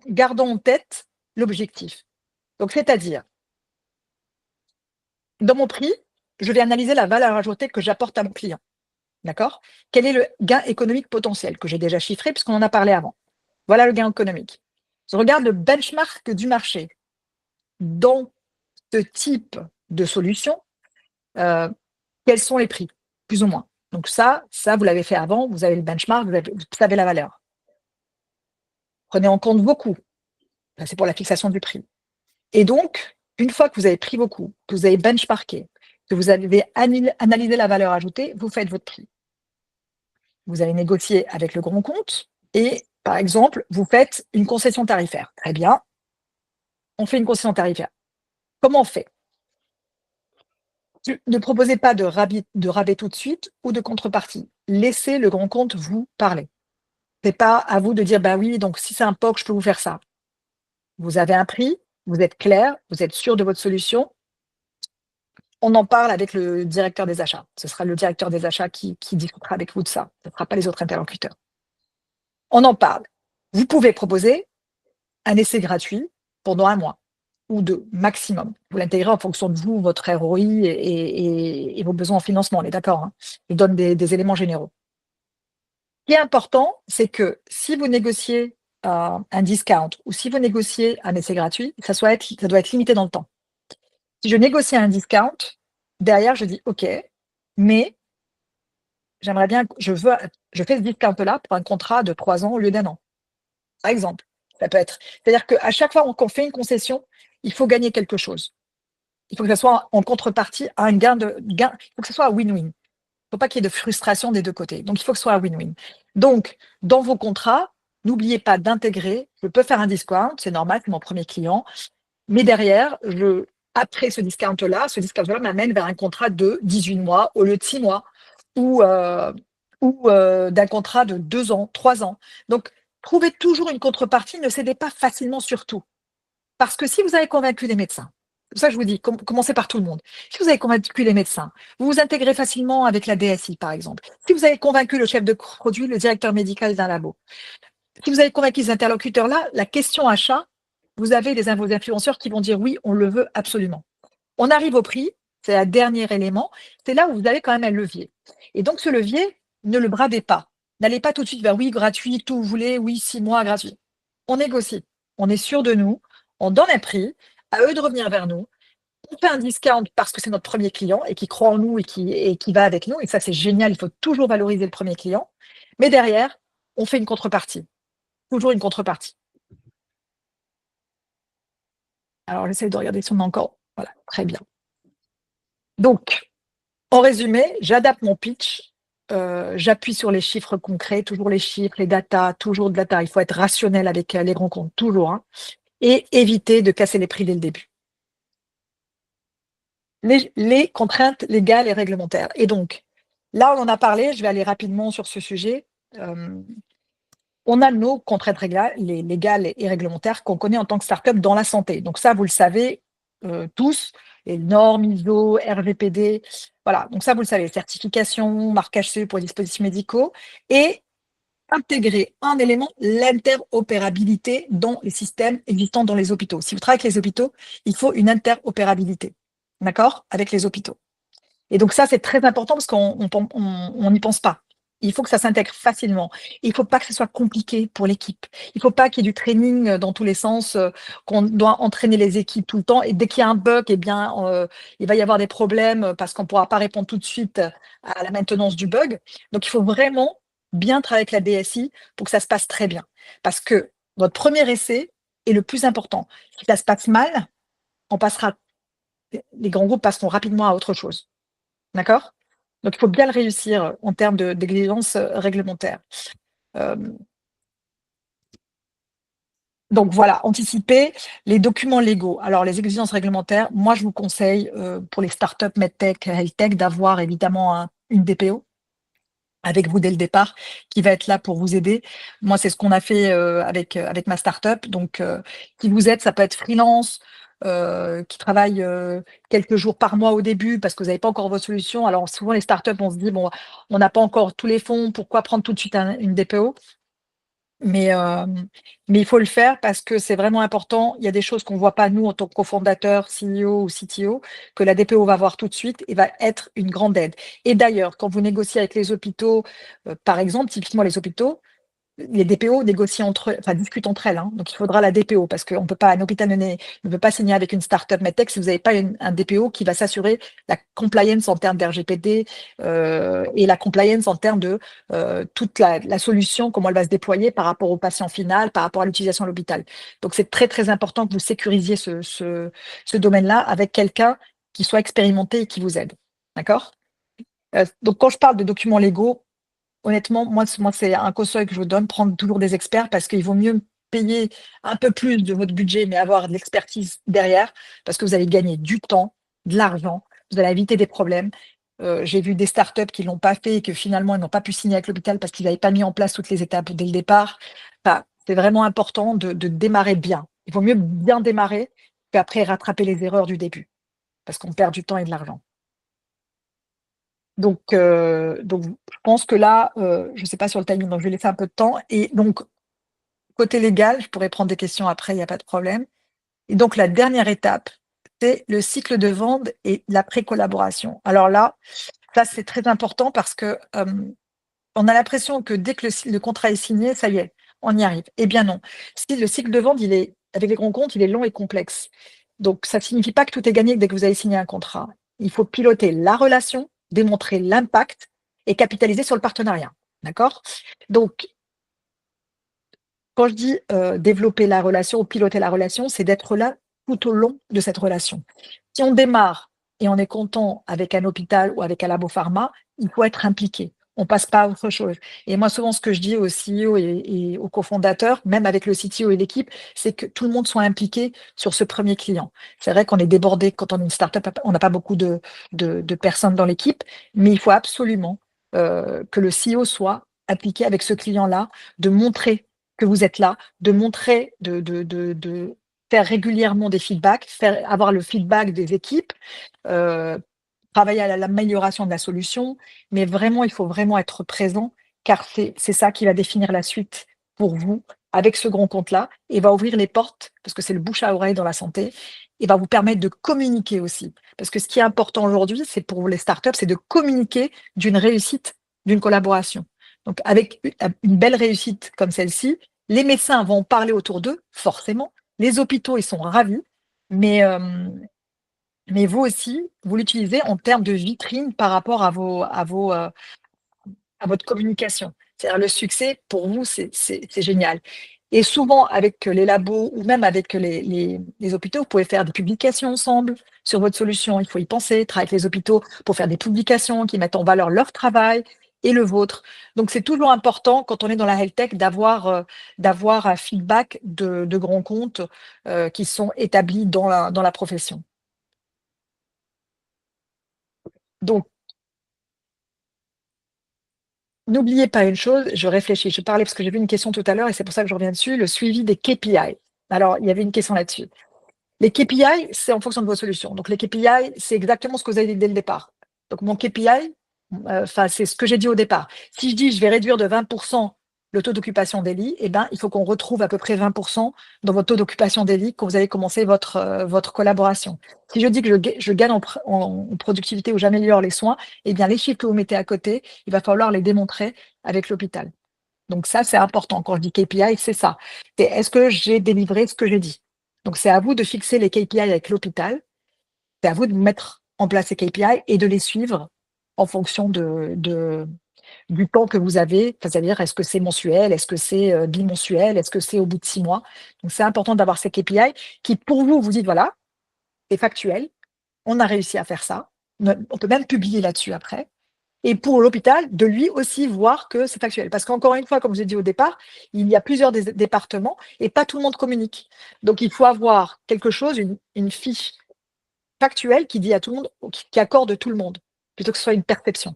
gardant en tête l'objectif. Donc, c'est-à-dire, dans mon prix, je vais analyser la valeur ajoutée que j'apporte à mon client. D'accord? Quel est le gain économique potentiel que j'ai déjà chiffré puisqu'on en a parlé avant? Voilà le gain économique. Je regarde le benchmark du marché. Dans ce type de solution, quels sont les prix, plus ou moins? Donc ça, vous l'avez fait avant, vous avez le benchmark, vous savez la valeur. Prenez en compte vos coûts. C'est pour la fixation du prix. Et donc, une fois que vous avez pris vos coûts, que vous avez benchmarké, que vous avez analysé la valeur ajoutée, vous faites votre prix. Vous allez négocier avec le grand compte et, par exemple, vous faites une concession tarifaire. Très bien, on fait une concession tarifaire. Comment on fait? Ne proposez pas de rabais tout de suite ou de contrepartie. Laissez le grand compte vous parler. Ce n'est pas à vous de dire, bah oui, donc si c'est un POC, je peux vous faire ça. Vous avez un prix, vous êtes clair, vous êtes sûr de votre solution. On en parle avec le directeur des achats. Ce sera le directeur des achats qui discutera avec vous de ça. Ce ne sera pas les autres interlocuteurs. On en parle. Vous pouvez proposer un essai gratuit pendant 1 mois ou 2 maximum. Vous l'intégrez en fonction de vous, votre ROI et vos besoins en financement, on est d'accord, hein? Je donne des éléments généraux. Ce qui est important, c'est que si vous négociez un discount ou si vous négociez un essai gratuit, ça doit être limité dans le temps. Si je négocie un discount, derrière, je dis OK, mais j'aimerais bien, je fais ce discount-là pour un contrat de 3 ans au lieu d'1 an. Par exemple, ça peut être. C'est-à-dire qu'à chaque fois qu'on fait une concession, il faut gagner quelque chose. Il faut que ça soit en contrepartie un gain. Il faut que ce soit un win-win. Il ne faut pas qu'il y ait de frustration des deux côtés. Donc, il faut que ce soit un win-win. Donc, dans vos contrats, n'oubliez pas d'intégrer, je peux faire un discount, c'est normal, c'est mon premier client, mais derrière, après ce discount-là m'amène vers un contrat de 18 mois au lieu de 6 mois ou d'un contrat de 2 ans, 3 ans. Donc, trouvez toujours une contrepartie, ne cédez pas facilement sur tout. Parce que si vous avez convaincu les médecins, c'est pour ça que je vous dis, commencez par tout le monde. Si vous avez convaincu les médecins, vous vous intégrez facilement avec la DSI, par exemple. Si vous avez convaincu le chef de produit, le directeur médical d'un labo, si vous avez convaincu ces interlocuteurs-là, la question achat, vous avez vos influenceurs qui vont dire oui, on le veut absolument. On arrive au prix, c'est le dernier élément, c'est là où vous avez quand même un levier. Et donc ce levier, ne le bradez pas. N'allez pas tout de suite vers oui, gratuit, tout vous voulez, oui, 6 mois, gratuit. On négocie, on est sûr de nous, on donne un prix, à eux de revenir vers nous. On fait un discount parce que c'est notre premier client et qui croit en nous et qui va avec nous. Et ça, c'est génial, il faut toujours valoriser le premier client. Mais derrière, on fait une contrepartie. Toujours une contrepartie. Alors, j'essaie de regarder si on a encore. Voilà, très bien. Donc, en résumé, j'adapte mon pitch. J'appuie sur les chiffres concrets, toujours les chiffres, les datas, toujours de data. Il faut être rationnel avec les grands comptes, toujours. Hein, et éviter de casser les prix dès le début. Les contraintes légales et réglementaires. Et donc, là, on en a parlé, je vais aller rapidement sur ce sujet. On a nos contraintes légales et réglementaires qu'on connaît en tant que start-up dans la santé. Donc ça, vous le savez tous, les normes ISO, RGPD, voilà. Donc ça, vous le savez, certification, marquage CE pour les dispositifs médicaux et intégrer un élément, l'interopérabilité dans les systèmes existants dans les hôpitaux. Si vous travaillez avec les hôpitaux, il faut une interopérabilité, d'accord, avec les hôpitaux. Et donc ça, c'est très important parce qu'on n'y pense pas. Il faut que ça s'intègre facilement. Il ne faut pas que ce soit compliqué pour l'équipe. Il ne faut pas qu'il y ait du training dans tous les sens, qu'on doit entraîner les équipes tout le temps. Et dès qu'il y a un bug, eh bien, il va y avoir des problèmes parce qu'on ne pourra pas répondre tout de suite à la maintenance du bug. Donc, il faut vraiment bien travailler avec la DSI pour que ça se passe très bien. Parce que votre premier essai est le plus important. Si ça se passe mal, les grands groupes passeront rapidement à autre chose. D'accord? Donc, il faut bien le réussir en termes d'exigence réglementaire. Donc, voilà, anticiper les documents légaux. Alors, les exigences réglementaires, moi, je vous conseille pour les startups MedTech, HealthTech, d'avoir évidemment une DPO avec vous dès le départ, qui va être là pour vous aider. Moi, c'est ce qu'on a fait avec ma startup. Donc, qui vous aide, ça peut être freelance, qui travaille quelques jours par mois au début parce que vous n'avez pas encore votre solution. Alors, souvent, les startups, on se dit, bon, on n'a pas encore tous les fonds, pourquoi prendre tout de suite une DPO? Mais il faut le faire parce que c'est vraiment important. Il y a des choses qu'on ne voit pas, nous, en tant que cofondateur, CEO ou CTO, que la DPO va voir tout de suite et va être une grande aide. Et d'ailleurs, quand vous négociez avec les hôpitaux, par exemple, typiquement les hôpitaux, les DPO discutent entre elles. Hein. Donc, il faudra la DPO parce qu'un hôpital ne peut pas signer avec une start-up MedTech si vous n'avez pas un DPO qui va s'assurer la compliance en termes d'RGPD et la compliance en termes de toute la solution, comment elle va se déployer par rapport au patient final, par rapport à l'utilisation à l'hôpital. Donc, c'est très, très important que vous sécurisiez ce domaine-là avec quelqu'un qui soit expérimenté et qui vous aide. D'accord? Donc, quand je parle de documents légaux, honnêtement, moi, c'est un conseil que je vous donne, prendre toujours des experts parce qu'il vaut mieux payer un peu plus de votre budget, mais avoir de l'expertise derrière parce que vous allez gagner du temps, de l'argent, vous allez éviter des problèmes. J'ai vu des startups qui ne l'ont pas fait et que finalement, ils n'ont pas pu signer avec l'hôpital parce qu'ils n'avaient pas mis en place toutes les étapes dès le départ. Enfin, c'est vraiment important de démarrer bien. Il vaut mieux bien démarrer qu'après rattraper les erreurs du début parce qu'on perd du temps et de l'argent. Donc, je pense que là, je ne sais pas sur le timing, donc je vais laisser un peu de temps. Et donc, côté légal, je pourrais prendre des questions après, il n'y a pas de problème. Et donc, la dernière étape, c'est le cycle de vente et la pré-collaboration. Alors là, ça, c'est très important parce que on a l'impression que dès que le contrat est signé, ça y est, on y arrive. Eh bien non. Si le cycle de vente, avec les grands comptes, il est long et complexe. Donc, ça ne signifie pas que tout est gagné dès que vous avez signé un contrat. Il faut piloter la relation, démontrer l'impact et capitaliser sur le partenariat. D'accord? Donc, quand je dis développer la relation ou piloter la relation, c'est d'être là tout au long de cette relation. Si on démarre et on est content avec un hôpital ou avec un labo pharma, il faut être impliqué. On passe pas à autre chose. Et moi, souvent, ce que je dis aux CEO et aux cofondateurs, même avec le CTO et l'équipe, c'est que tout le monde soit impliqué sur ce premier client. C'est vrai qu'on est débordé quand on est une startup, on n'a pas beaucoup de personnes dans l'équipe, mais il faut absolument que le CEO soit impliqué avec ce client-là, de montrer que vous êtes là, de montrer, de faire régulièrement des feedbacks, avoir le feedback des équipes, travailler à l'amélioration de la solution, mais vraiment, il faut vraiment être présent, car c'est ça qui va définir la suite pour vous avec ce grand compte-là et va ouvrir les portes, parce que c'est le bouche à oreille dans la santé, et va vous permettre de communiquer aussi. Parce que ce qui est important aujourd'hui, c'est pour les startups, c'est de communiquer d'une réussite, d'une collaboration. Donc, avec une belle réussite comme celle-ci, les médecins vont parler autour d'eux, forcément. Les hôpitaux, ils sont ravis, mais vous aussi, vous l'utilisez en termes de vitrine par rapport à votre communication. C'est-à-dire le succès, pour vous, c'est génial. Et souvent, avec les labos ou même avec les hôpitaux, vous pouvez faire des publications ensemble sur votre solution. Il faut y penser, travailler avec les hôpitaux pour faire des publications qui mettent en valeur leur travail et le vôtre. Donc, c'est toujours important, quand on est dans la health tech, d'avoir un feedback de grands comptes qui sont établis dans la profession. Donc, n'oubliez pas une chose, je réfléchis, je parlais parce que j'ai vu une question tout à l'heure et c'est pour ça que je reviens dessus, le suivi des KPI. Alors, il y avait une question là-dessus. Les KPI, c'est en fonction de vos solutions. Donc, les KPI, c'est exactement ce que vous avez dit dès le départ. Donc, mon KPI, c'est ce que j'ai dit au départ. Si je dis je vais réduire de 20% le taux d'occupation des lits, eh ben, il faut qu'on retrouve à peu près 20% dans votre taux d'occupation des lits quand vous avez commencé votre collaboration. Si je dis que je gagne en productivité ou j'améliore les soins, eh bien, les chiffres que vous mettez à côté, il va falloir les démontrer avec l'hôpital. Donc ça, c'est important. Quand je dis KPI, c'est ça. C'est est-ce que j'ai délivré ce que j'ai dit? Donc, c'est à vous de fixer les KPI avec l'hôpital. C'est à vous de mettre en place ces KPI et de les suivre en fonction du temps que vous avez. C'est-à-dire, est-ce que c'est mensuel? Est-ce que c'est bimensuel? Est-ce que c'est au bout de 6 mois? Donc, c'est important d'avoir ces KPI qui, pour vous, vous dites, voilà, c'est factuel. On a réussi à faire ça. On peut même publier là-dessus après. Et pour l'hôpital, de lui aussi voir que c'est factuel. Parce qu'encore une fois, comme je l'ai dit au départ, il y a plusieurs départements et pas tout le monde communique. Donc, il faut avoir quelque chose, une fiche factuelle qui dit à tout le monde, qui accorde tout le monde, plutôt que ce soit une perception.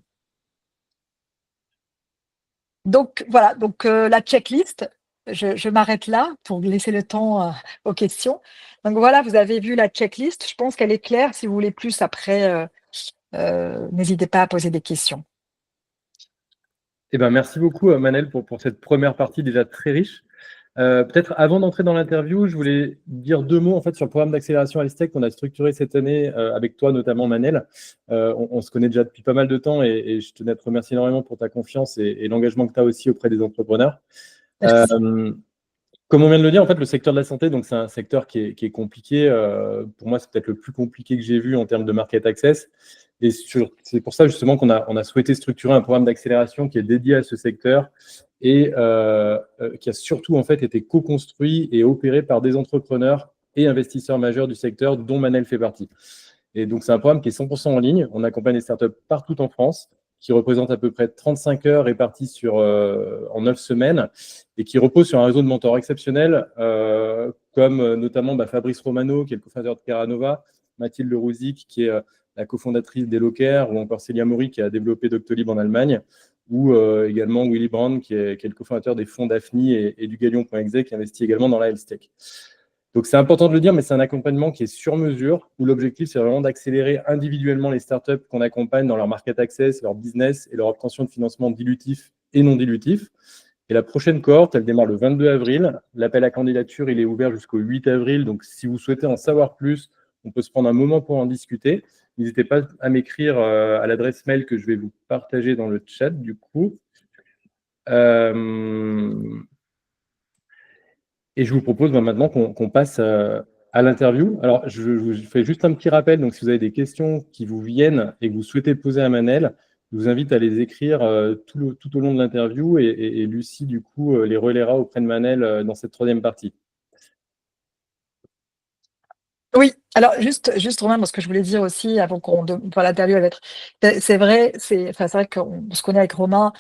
Donc, voilà, donc la checklist, je m'arrête là pour laisser le temps aux questions. Donc, voilà, vous avez vu la checklist. Je pense qu'elle est claire. Si vous voulez plus après, n'hésitez pas à poser des questions. Eh ben, merci beaucoup, Manel, pour cette première partie déjà très riche. Peut-être avant d'entrer dans l'interview, je voulais dire 2 mots en fait, sur le programme d'accélération Health qu'on a structuré cette année avec toi, notamment Manel. On se connaît déjà depuis pas mal de temps et je tenais à te remercier énormément pour ta confiance et l'engagement que tu as aussi auprès des entrepreneurs. Comme on vient de le dire, en fait, le secteur de la santé, donc c'est un secteur qui est compliqué. Pour moi, c'est peut-être le plus compliqué que j'ai vu en termes de market access. Et c'est pour ça justement qu'on a souhaité structurer un programme d'accélération qui est dédié à ce secteur et qui a surtout en fait été co-construit et opéré par des entrepreneurs et investisseurs majeurs du secteur, dont Manel fait partie. Et donc, c'est un programme qui est 100% en ligne. On accompagne des startups partout en France, qui représentent à peu près 35 heures réparties en 9 semaines et qui repose sur un réseau de mentors exceptionnels, comme notamment Fabrice Romano, qui est le cofondateur de Terranova, Mathilde Rouzic, qui est la cofondatrice d'Eloker, ou encore Célia Maury, qui a développé Doctolib en Allemagne, ou également Willy Brand, qui est le cofondateur des fonds Daphne et du Galion.exe, qui investit également dans la health tech. Donc, c'est important de le dire, mais c'est un accompagnement qui est sur mesure, où l'objectif, c'est vraiment d'accélérer individuellement les startups qu'on accompagne dans leur market access, leur business et leur obtention de financement dilutif et non dilutif. Et la prochaine cohorte, elle démarre le 22 avril. L'appel à candidature, il est ouvert jusqu'au 8 avril. Donc, si vous souhaitez en savoir plus, on peut se prendre un moment pour en discuter. N'hésitez pas à m'écrire à l'adresse mail que je vais vous partager dans le chat, du coup. Et je vous propose maintenant qu'on passe à l'interview. Alors, je vous fais juste un petit rappel. Donc, si vous avez des questions qui vous viennent et que vous souhaitez poser à Manel, je vous invite à les écrire tout au long de l'interview et Lucie, du coup, les relaiera auprès de Manel dans cette troisième partie. Oui, alors juste Romain, ce que je voulais dire aussi avant l'interview, elle va être, c'est vrai, c'est vrai qu'on se connaît avec Romain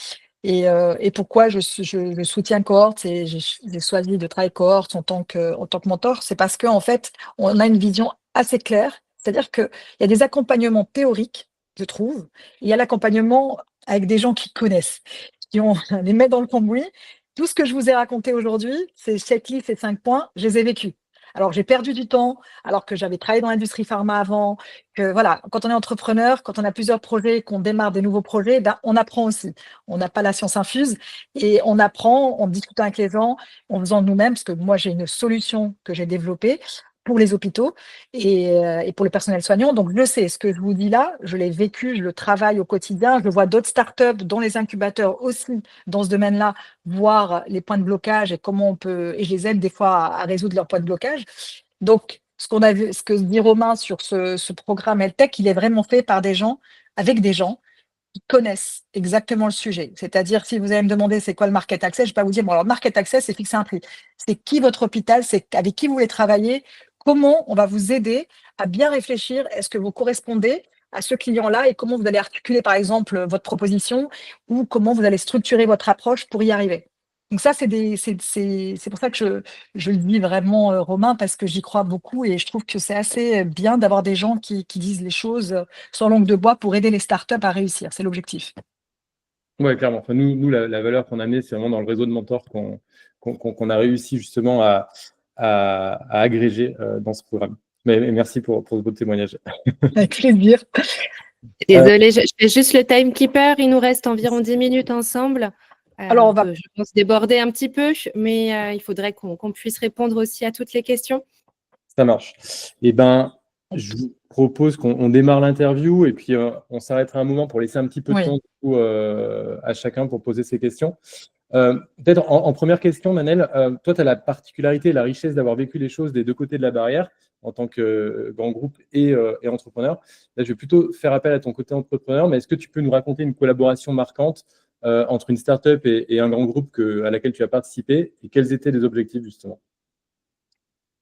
et pourquoi je soutiens Cohorts et j'ai choisi de travailler Cohorts en tant que mentor, c'est parce qu'en fait, on a une vision assez claire, c'est-à-dire qu'il y a des accompagnements théoriques, je trouve, et il y a l'accompagnement avec des gens qui connaissent, qui ont les mains dans le cambouis. Tout ce que je vous ai raconté aujourd'hui, ces checklists et 5 points, je les ai vécus. Alors, j'ai perdu du temps, alors que j'avais travaillé dans l'industrie pharma avant, que voilà, quand on est entrepreneur, quand on a plusieurs projets, qu'on démarre des nouveaux projets, ben, on apprend aussi. On n'a pas la science infuse et on apprend en discutant avec les gens, en faisant de nous-mêmes, parce que moi, j'ai une solution que j'ai développée pour les hôpitaux et pour le personnel soignant. Donc, je sais, ce que je vous dis là, je l'ai vécu, je le travaille au quotidien, je vois d'autres startups dans les incubateurs aussi dans ce domaine-là, voir les points de blocage et comment on peut, et je les aide des fois à résoudre leurs points de blocage. Donc, ce qu'on a vu, ce que dit Romain sur ce programme HealthTech, il est vraiment fait par des gens, avec des gens qui connaissent exactement le sujet. C'est-à-dire, si vous allez me demander c'est quoi le market access, je ne vais pas vous dire, bon, alors, market access, c'est fixer un prix. C'est qui votre hôpital, c'est avec qui vous voulez travailler, comment on va vous aider à bien réfléchir, est-ce que vous correspondez à ce client-là et comment vous allez articuler, par exemple, votre proposition ou comment vous allez structurer votre approche pour y arriver. Donc ça, c'est pour ça que je le dis vraiment, Romain, parce que j'y crois beaucoup et je trouve que c'est assez bien d'avoir des gens qui disent les choses sans langue de bois pour aider les startups à réussir. C'est l'objectif. Oui, clairement. Enfin, nous la valeur qu'on a amenée, c'est vraiment dans le réseau de mentors qu'on a réussi justement à agréger dans ce programme. Mais merci pour votre témoignage. Avec plaisir. Désolée, je fais juste le timekeeper. Il nous reste environ 10 minutes ensemble. Alors, On peut, je pense, déborder un petit peu, mais il faudrait qu'on puisse répondre aussi à toutes les questions. Ça marche. Eh bien, je vous propose qu'on démarre l'interview et puis on s'arrêtera un moment pour laisser un petit peu de oui. temps du coup, à chacun pour poser ses questions. Peut-être en première question, Manel, toi, tu as la particularité et la richesse d'avoir vécu les choses des deux côtés de la barrière en tant que grand groupe et entrepreneur. Là, je vais plutôt faire appel à ton côté entrepreneur, mais est-ce que tu peux nous raconter une collaboration marquante entre une startup et un grand groupe à laquelle tu as participé et quels étaient les objectifs justement?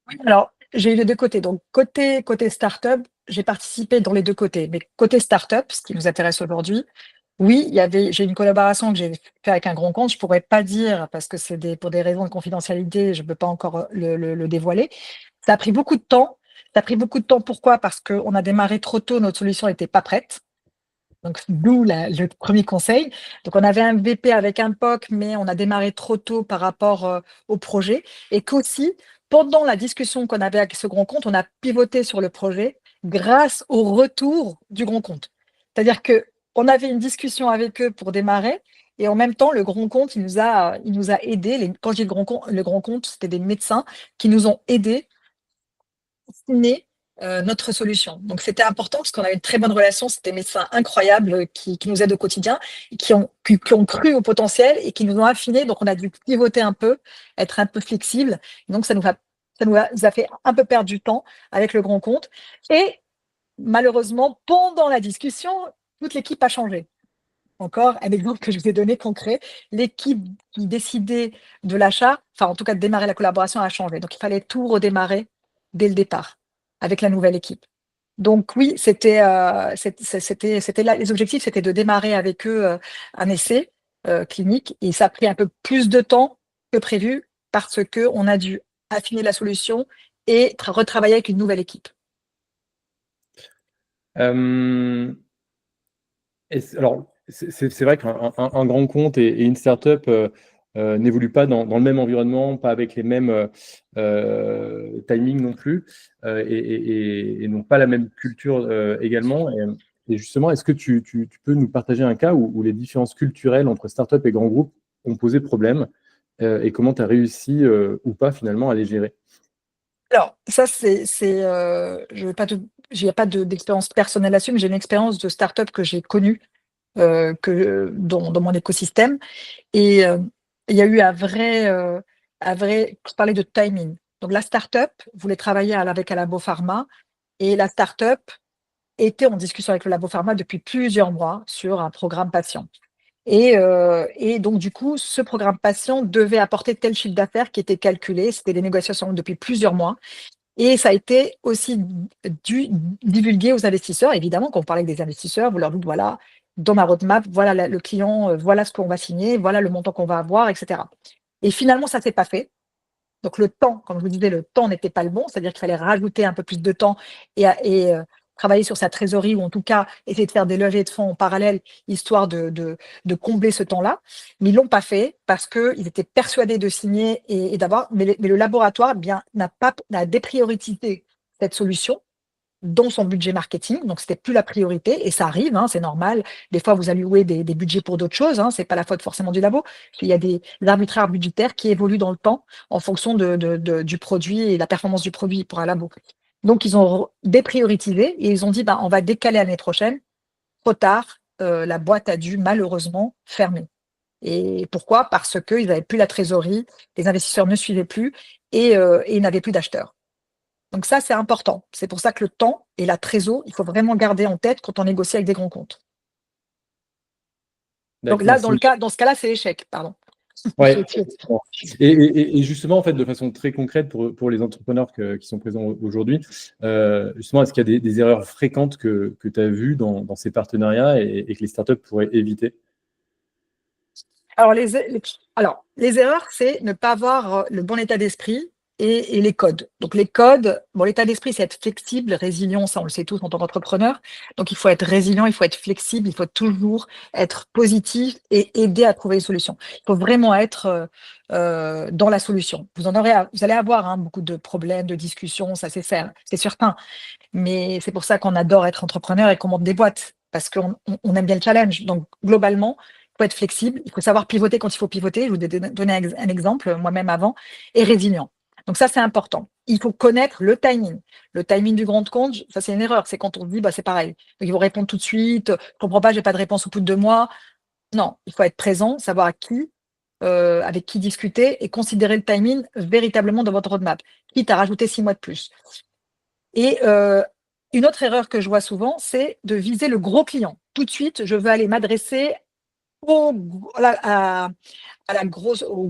Oui, alors, j'ai eu les deux côtés. Donc, côté startup, j'ai participé dans les deux côtés. Mais côté startup, ce qui nous intéresse aujourd'hui, oui, j'ai une collaboration que j'ai fait avec un grand compte. Je pourrais pas dire parce que pour des raisons de confidentialité, je ne peux pas encore le dévoiler. Ça a pris beaucoup de temps. Ça a pris beaucoup de temps. Pourquoi? Parce qu'on a démarré trop tôt, notre solution n'était pas prête. Donc, d'où le premier conseil. Donc, on avait un MVP avec un POC, mais on a démarré trop tôt par rapport au projet. Et qu'aussi, pendant la discussion qu'on avait avec ce grand compte, on a pivoté sur le projet grâce au retour du grand compte. C'est-à-dire qu'on avait une discussion avec eux pour démarrer. Et en même temps, le grand compte, il nous a aidés. Quand je dis le grand compte, c'était des médecins qui nous ont aidés à signer notre solution. Donc, c'était important parce qu'on a une très bonne relation. C'était des médecins incroyables qui nous aident au quotidien, et qui ont cru au potentiel et qui nous ont affinés. Donc, on a dû pivoter un peu, être un peu flexible. Donc, ça nous a fait un peu perdre du temps avec le grand compte. Et malheureusement, pendant la discussion, toute l'équipe a changé. Encore un exemple que je vous ai donné concret, l'équipe qui décidait de l'achat, enfin en tout cas de démarrer la collaboration, a changé. Donc il fallait tout redémarrer dès le départ avec la nouvelle équipe. Donc oui, c'était là, les objectifs, c'était de démarrer avec eux un essai clinique et ça a pris un peu plus de temps que prévu parce qu'on a dû affiner la solution et retravailler avec une nouvelle équipe. Alors, c'est vrai qu'un grand compte et une startup n'évoluent pas dans le même environnement, pas avec les mêmes timings non plus, et n'ont pas la même culture également. Et justement, est-ce que tu peux nous partager un cas où les différences culturelles entre startup et grand groupe ont posé problème et comment tu as réussi ou pas finalement à les gérer? Alors, ça, je vais pas j'ai pas d'expérience personnelle là-dessus, mais j'ai une expérience de start-up que j'ai connue dans mon écosystème. Et il y a eu je parlais de timing. Donc, la start-up voulait travailler avec un labo pharma et la start-up était en discussion avec le labo pharma depuis plusieurs mois sur un programme patient. Et donc, du coup, ce programme patient devait apporter tel chiffre d'affaires qui était calculé. C'était des négociations depuis plusieurs mois. Et ça a été aussi divulgué aux investisseurs. Évidemment, quand vous parlez avec des investisseurs, vous leur dites, voilà, dans ma roadmap, voilà le client, voilà ce qu'on va signer, voilà le montant qu'on va avoir, etc. Et finalement, ça ne s'est pas fait. Donc, le temps, comme je vous disais, le temps n'était pas le bon, c'est-à-dire qu'il fallait rajouter un peu plus de temps et travailler sur sa trésorerie ou en tout cas essayer de faire des levées de fonds en parallèle, histoire de combler ce temps-là. Mais ils ne l'ont pas fait parce qu'ils étaient persuadés de signer et d'avoir. Mais le laboratoire n'a dépriorisé cette solution dans son budget marketing, donc c'était plus la priorité, et ça arrive, c'est normal. Des fois, vous allouez des budgets pour d'autres choses, c'est pas la faute forcément du labo. Il y a des arbitraires budgétaires qui évoluent dans le temps en fonction du produit et la performance du produit pour un labo. Donc, ils ont dépriorisé et ils ont dit, on va décaler l'année prochaine. Trop tard, la boîte a dû malheureusement fermer. Et pourquoi? Parce qu'ils n'avaient plus la trésorerie, les investisseurs ne suivaient plus et ils n'avaient plus d'acheteurs. Donc ça, c'est important. C'est pour ça que le temps et la trésor, il faut vraiment garder en tête quand on négocie avec des grands comptes. Donc là, dans ce cas-là, c'est l'échec, pardon. Ouais. Et justement, en fait, de façon très concrète pour les entrepreneurs qui sont présents aujourd'hui, justement, est-ce qu'il y a des erreurs fréquentes que tu as vues dans ces partenariats et que les startups pourraient éviter? Alors, les erreurs, c'est ne pas avoir le bon état d'esprit et les codes. Donc, les codes, l'état d'esprit, c'est être flexible, résilient, ça, on le sait tous en tant qu'entrepreneur. Donc, il faut être résilient, il faut être flexible, il faut toujours être positif et aider à trouver une solution. Il faut vraiment être dans la solution. Vous allez avoir beaucoup de problèmes, de discussions, ça, c'est certain. Mais c'est pour ça qu'on adore être entrepreneur et qu'on monte des boîtes, parce qu'on aime bien le challenge. Donc, globalement, il faut être flexible, il faut savoir pivoter quand il faut pivoter. Je vous ai donné un exemple, moi-même avant, et résilient. Donc ça, c'est important. Il faut connaître le timing. Le timing du grand compte, ça, c'est une erreur. C'est quand on se dit, c'est pareil. Donc, ils vont répondre tout de suite. Je ne comprends pas, je n'ai pas de réponse au bout de 2 mois. Non, il faut être présent, savoir avec qui discuter et considérer le timing véritablement dans votre roadmap, quitte à rajouter 6 mois de plus. Et une autre erreur que je vois souvent, c'est de viser le gros client. Tout de suite, je veux aller m'adresser au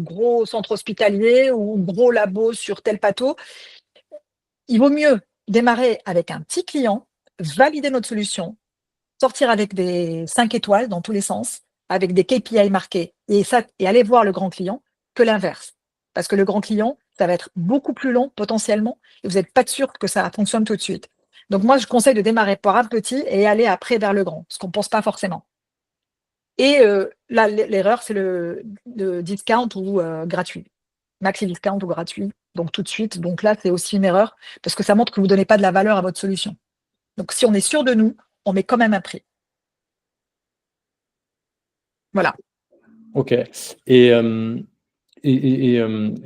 gros centre hospitalier ou au gros labo sur tel plateau. Il vaut mieux démarrer avec un petit client, valider notre solution, sortir avec des 5 étoiles dans tous les sens, avec des KPI marqués et aller voir le grand client que l'inverse. Parce que le grand client, ça va être beaucoup plus long potentiellement et vous n'êtes pas sûr que ça fonctionne tout de suite. Donc moi, je conseille de démarrer par un petit et aller après vers le grand, ce qu'on ne pense pas forcément. Et là, l'erreur, c'est le discount ou gratuit. Maxi discount ou gratuit, donc tout de suite. Donc là, c'est aussi une erreur parce que ça montre que vous ne donnez pas de la valeur à votre solution. Donc si on est sûr de nous, on met quand même un prix. Voilà. Ok. Et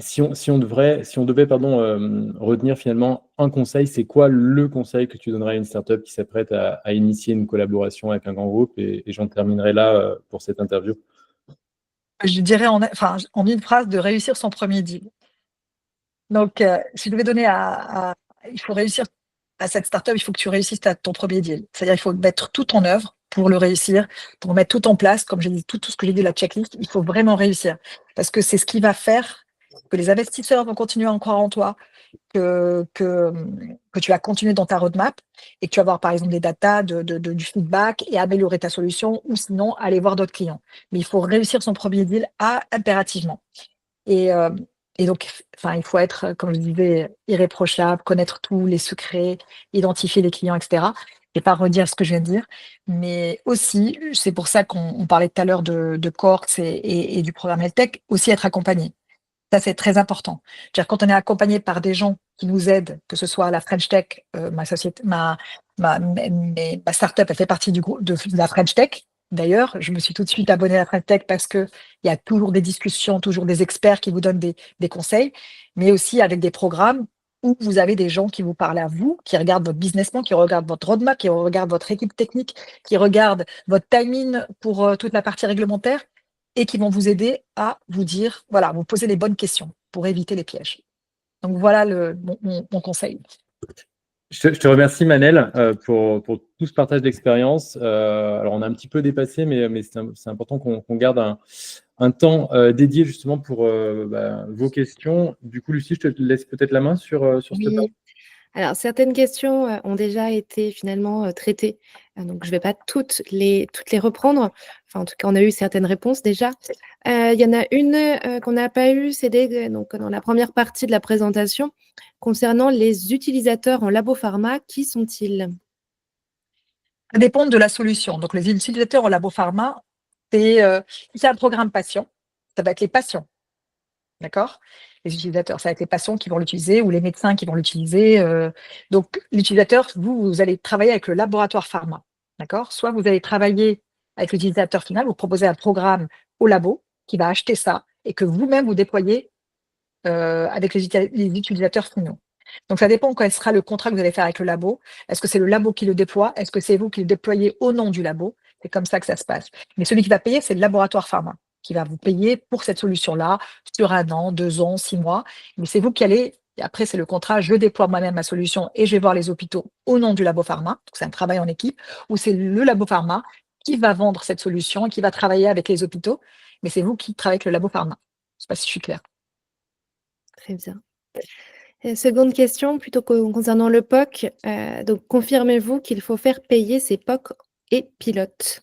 si on devait retenir finalement un conseil, c'est quoi le conseil que tu donnerais à une startup qui s'apprête à initier une collaboration avec un grand groupe? Et j'en terminerai là pour cette interview. Je dirais en une phrase de réussir son premier deal. Donc, si je devais donner il faut réussir à cette startup, il faut que tu réussisses ton premier deal. C'est-à-dire il faut mettre tout en œuvre pour le réussir, pour mettre tout en place. Comme j'ai dit, tout ce que j'ai dit, la checklist, il faut vraiment réussir. Parce que c'est ce qui va faire que les investisseurs vont continuer à en croire en toi, que tu vas continuer dans ta roadmap et que tu vas avoir par exemple des datas, du feedback et améliorer ta solution ou sinon aller voir d'autres clients. Mais il faut réussir son premier deal impérativement. Et donc, il faut être, comme je disais, irréprochable, connaître tous les secrets, identifier les clients, etc. Je ne vais pas redire ce que je viens de dire, mais aussi, c'est pour ça qu'on parlait tout à l'heure de Cohorts et du programme HealthTech, aussi être accompagné. Ça, c'est très important. C'est-à-dire, quand on est accompagné par des gens qui nous aident, que ce soit la French Tech, ma startup, elle fait partie du groupe de la French Tech. D'ailleurs, je me suis tout de suite abonnée à la French Tech parce qu'il y a toujours des discussions, toujours des experts qui vous donnent des conseils, mais aussi avec des programmes où vous avez des gens qui vous parlent à vous, qui regardent votre business plan, qui regardent votre roadmap, qui regardent votre équipe technique, qui regardent votre timing pour toute la partie réglementaire et qui vont vous aider à vous dire, voilà, vous poser les bonnes questions pour éviter les pièges. Donc voilà mon conseil. Je te remercie, Manel, pour tout ce partage d'expérience. Alors, on a un petit peu dépassé, mais c'est important qu'on garde un temps dédié justement pour vos questions. Du coup, Lucie, je te laisse peut-être la main sur cette partie. Oui. Alors, certaines questions ont déjà été finalement traitées, donc je ne vais pas toutes les reprendre. Enfin, en tout cas, on a eu certaines réponses déjà. Il y en a une qu'on n'a pas eue, c'est donc dans la première partie de la présentation, concernant les utilisateurs en labo pharma. Qui sont-ils? Ça dépend de la solution. Donc, les utilisateurs en labo pharma, c'est un programme patient, ça va être les patients. D'accord? Les utilisateurs, ça va être les patients qui vont l'utiliser ou les médecins qui vont l'utiliser. Donc, l'utilisateur, vous allez travailler avec le laboratoire pharma. D'accord? Soit vous allez travailler avec l'utilisateur final, vous proposez un programme au labo qui va acheter ça et que vous-même vous déployez avec les utilisateurs finaux. Donc, ça dépend quel sera le contrat que vous allez faire avec le labo. Est-ce que c'est le labo qui le déploie? Est-ce que c'est vous qui le déployez au nom du labo? C'est comme ça que ça se passe. Mais celui qui va payer, c'est le laboratoire pharma qui va vous payer pour cette solution-là sur 1 an, 2 ans, 6 mois. Mais c'est vous qui allez, et après c'est le contrat, je déploie moi-même ma solution et je vais voir les hôpitaux au nom du labo pharma. Donc, c'est un travail en équipe où c'est le labo pharma qui va vendre cette solution et qui va travailler avec les hôpitaux. Mais c'est vous qui travaillez avec le labo pharma. Je ne sais pas si je suis claire. Très bien. Seconde question, plutôt concernant le POC. Donc, confirmez-vous qu'il faut faire payer ces POC et pilotes?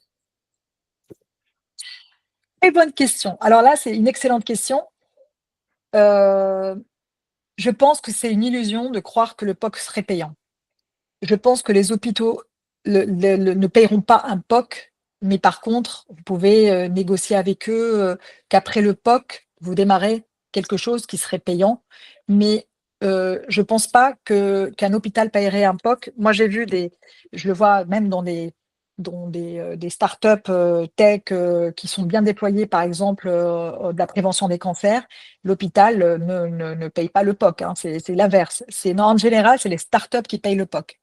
Très bonne question. Alors là, c'est une excellente question. Je pense que c'est une illusion de croire que le POC serait payant. Je pense que les hôpitaux ne payeront pas un POC, mais par contre, vous pouvez négocier avec eux qu'après le POC, vous démarrez quelque chose qui serait payant. Mais je ne pense pas qu'un hôpital paierait un POC. Moi, je le vois même dans des startups tech qui sont bien déployées, par exemple, de la prévention des cancers. L'hôpital ne paye pas le POC, hein. C'est l'inverse. En général, c'est les startups qui payent le POC.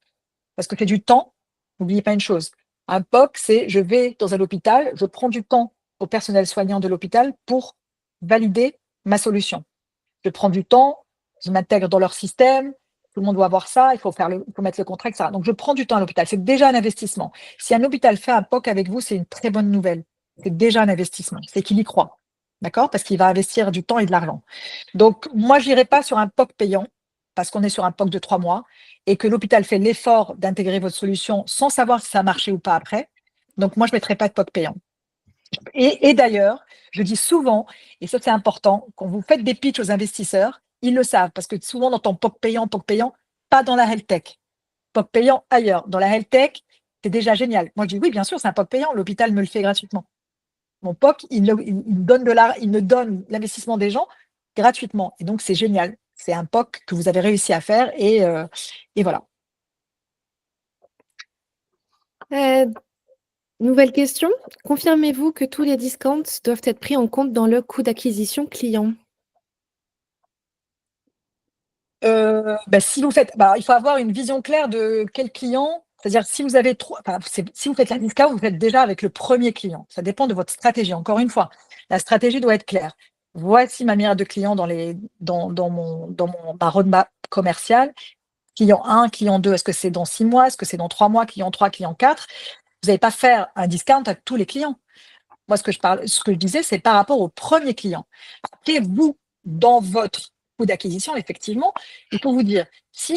Parce que c'est du temps. N'oubliez pas une chose. Un POC, c'est je vais dans un hôpital, je prends du temps au personnel soignant de l'hôpital pour valider ma solution. Je prends du temps, je m'intègre dans leur système, tout le monde doit avoir ça, il faut mettre le contrat, etc. Donc, je prends du temps à l'hôpital. C'est déjà un investissement. Si un hôpital fait un POC avec vous, c'est une très bonne nouvelle. C'est déjà un investissement. C'est qu'il y croit. D'accord? Parce qu'il va investir du temps et de l'argent. Donc, moi, je n'irai pas sur un POC payant parce qu'on est sur un POC de 3 mois et que l'hôpital fait l'effort d'intégrer votre solution sans savoir si ça a marché ou pas après. Donc, moi, je ne mettrai pas de POC payant. Et d'ailleurs, je dis souvent, et ça c'est important, quand vous faites des pitchs aux investisseurs, ils le savent, parce que souvent on entend POC payant, pas dans la health tech. POC payant ailleurs. Dans la health tech, c'est déjà génial. Moi, je dis oui, bien sûr, c'est un POC payant, l'hôpital me le fait gratuitement. Mon POC, il me donne l'investissement des gens gratuitement. Et donc, c'est génial. C'est un POC que vous avez réussi à faire et voilà. Nouvelle question. Confirmez-vous que tous les discounts doivent être pris en compte dans le coût d'acquisition client? Si vous faites, il faut avoir une vision claire de quel client. C'est-à-dire, si vous avez si vous faites la discount, vous faites déjà avec le premier client. Ça dépend de votre stratégie. Encore une fois, la stratégie doit être claire. Voici ma myriade de clients ma roadmap commerciale. Client 1, client 2, est-ce que c'est dans 6 mois? Est-ce que c'est dans 3 mois? Client 3, client 4. Vous n'allez pas faire un discount à tous les clients. Moi, ce que je disais, c'est par rapport au premier client. Après, vous, dans votre coût d'acquisition, effectivement, il faut vous dire, si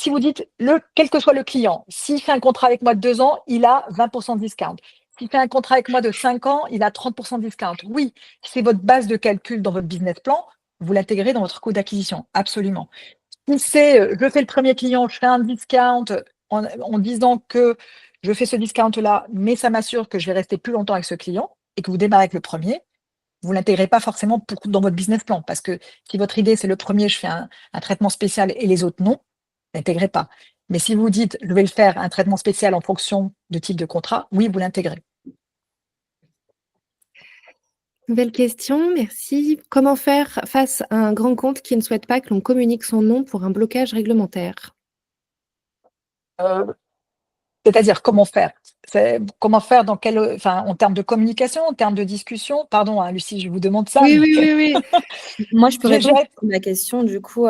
vous dites, quel que soit le client, s'il fait un contrat avec moi de 2 ans, il a 20% de discount. S'il fait un contrat avec moi de 5 ans, il a 30% de discount. Oui, c'est votre base de calcul dans votre business plan, vous l'intégrez dans votre coût d'acquisition, absolument. Si c'est, je fais le premier client, je fais un discount en disant que je fais ce discount-là, mais ça m'assure que je vais rester plus longtemps avec ce client et que vous démarrez avec le premier, vous ne l'intégrez pas forcément dans votre business plan. Parce que si votre idée, c'est le premier, je fais un traitement spécial et les autres non, n'intégrez pas. Mais si vous dites, je vais le faire un traitement spécial en fonction de type de contrat, oui, vous l'intégrez. Nouvelle question, merci. Comment faire face à un grand compte qui ne souhaite pas que l'on communique son nom pour un blocage réglementaire? C'est-à-dire comment faire? Comment faire dans enfin, en termes de communication, en termes de discussion? Pardon, hein, Lucie, je vous demande ça, Oui, mais oui, oui, oui. Moi, je peux répondre vais- à la question, du coup,